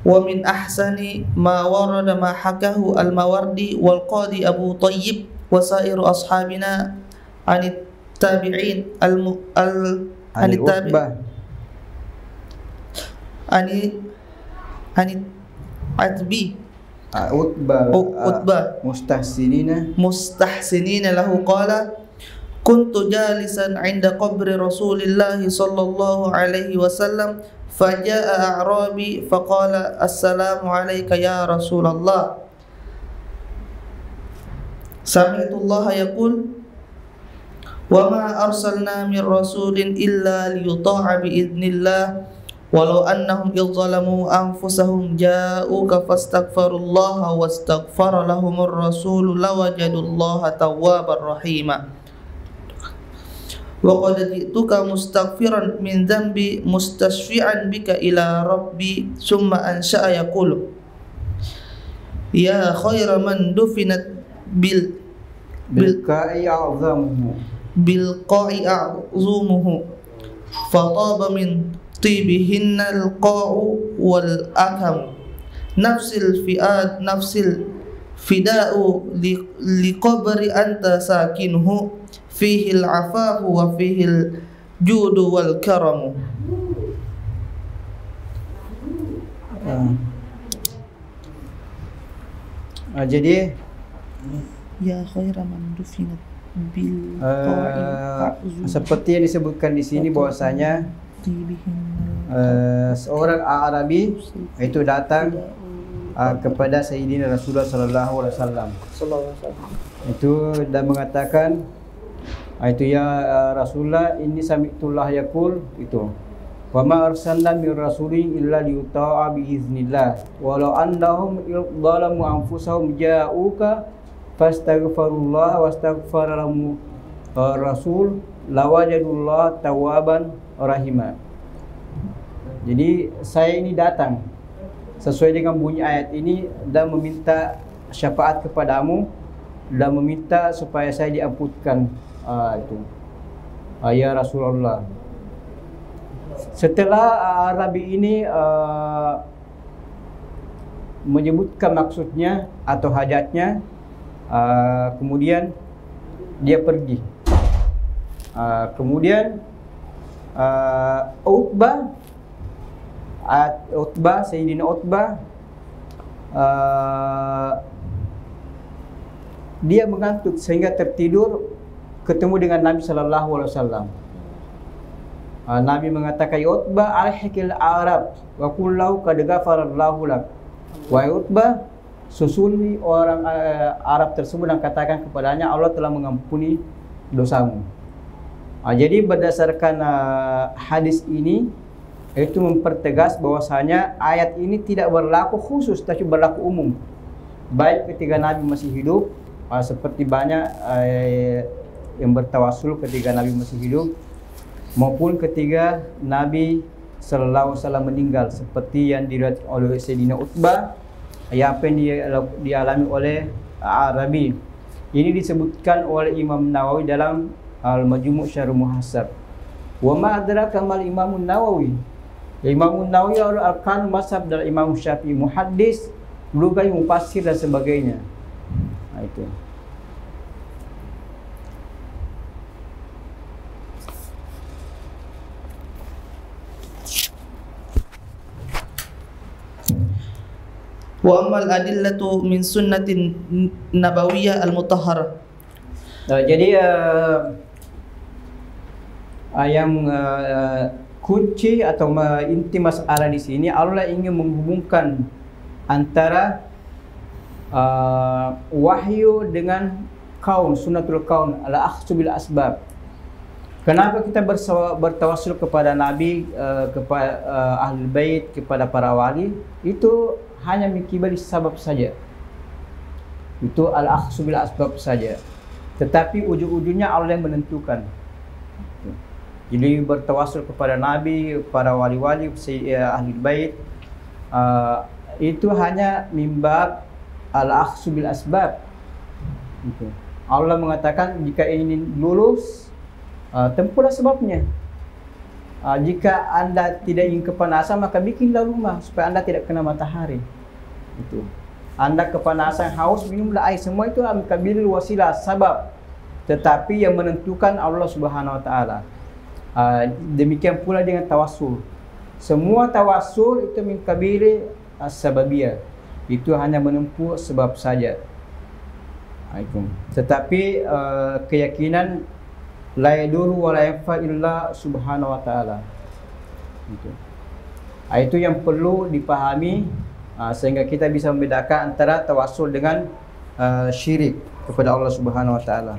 Speaker 2: wa min ahsani ma warada ma hakahu al-Mawardi wal Qadi Abu Thayyib wa sairu ashabina anit tabi'in anit atbi Utbah mustahsinina lahu qala kuntu jalisan 'inda qabri Rasulillah sallallahu alaihi wasallam faja'a a'rabi faqala assalamu alayka ya Rasulullah sami'tu Allah yaqul wa ma arsalna min rasulin illa liyuta'a bi idznillah walau annahum idzalamu anfusahum ja'uka fastaghfirullaha wastaghfara lahumur rasul lawajadullaha tawwabar rahima wa qad ji'tuka mustaghfiran min dhanbi mustashfi'an bika ila rabbi summa ansha'a yaqulu ya khayra man dufinat bil
Speaker 1: qa'i
Speaker 2: a'zumuhu fataba min tibihinna al-qa'u wal akam nafsil fida'u li qabri anta sakinuhu fihi al-afafu wa fihi al-judu wal karamu.
Speaker 1: Jadi
Speaker 2: ya khairan man dufinat bil qa'i
Speaker 1: seperti yang disebutkan di sini bahwasanya seorang Arabi itu datang kepada Sayyidina Rasulullah sallallahu alaihi wasallam. Itu dan mengatakan itu ya Rasulullah inni sami'tullah yaqul itu wa ma arsalna min rasulin illa liyuta'a bi iznillah walau annahum zalamu anfusahum ja'uka fastaghfirullah wastaghfara lahum rasul lawajadullah tawwaban rahimah. Jadi saya ini datang sesuai dengan bunyi ayat ini dan meminta syafaat kepadamu dan meminta supaya saya diampunkan ya Rasulullah. Setelah Arabi ini menyebutkan maksudnya atau hajatnya, kemudian dia pergi. Kemudian Sayyidina Utbah dia mengantuk sehingga tertidur ketemu dengan Nabi sallallahu alaihi wasallam. Nabi mengatakan ya Utbah alhikil Arab wa qul lahu qad ghafarallahu lak. Wahai Utbah, susuli orang Arab tersebut dan katakan kepadanya Allah telah mengampuni dosamu. Jadi berdasarkan hadis ini itu mempertegas bahwasanya ayat ini tidak berlaku khusus tapi berlaku umum. Baik ketika Nabi masih hidup, seperti banyak yang bertawasul ketika Nabi masih hidup, maupun ketika Nabi sallallahu alaihi wasallam meninggal, seperti yang diriwayatkan oleh Sayyidina Utbah, apa yang dialami oleh Arabi. Ini disebutkan oleh Imam Nawawi dalam Al-Majmu' Syarh Muhassab. Wa ma adraka mal Imam Nawawi. Imam Nawawi al-Arkan mazhab dari Imam Syafi'i, muhaddis, lughah, mufassir dan sebagainya. Itu.
Speaker 2: Wa ammal adillatu min sunnatin nabawiyyah al-mutahharah.
Speaker 1: Jadi yang kunci atau inti masalah di sini, Allah ingin menghubungkan antara wahyu dengan kaun, sunnatul kaun, al-akhdhu bil asbab. Kenapa kita bertawassul kepada Nabi, kepada ahli bait, kepada para wali? Itu hanya mikibali sabab saja. Itu al-akhdhu bil asbab saja. Tetapi ujung-ujungnya Allah yang menentukan. Jadi bertawassul kepada Nabi, para wali-wali, ahli bait, itu hanya mimbab al-akhdhu bil asbab. Itu. Allah mengatakan jika ingin lulus, tempuhlah sebabnya. Jika anda tidak ingin kepanasan, maka bikinlah rumah supaya anda tidak kena matahari. Itu. Anda kepanasan, haus, minumlah air. Semua itu ambil wasilah, sebab. Tetapi yang menentukan Allah Subhanahu Wa Taala. Demikian pula dengan tawassul. Semua tawassul itu min kabili sababiyah. Itu hanya menempuh sebab saja. Tetapi keyakinan la yaduru wa la yanfa illa Subhanahu Wa Taala. Itu yang perlu dipahami sehingga kita bisa membedakan antara tawassul dengan syirik kepada Allah Subhanahu Wa Taala.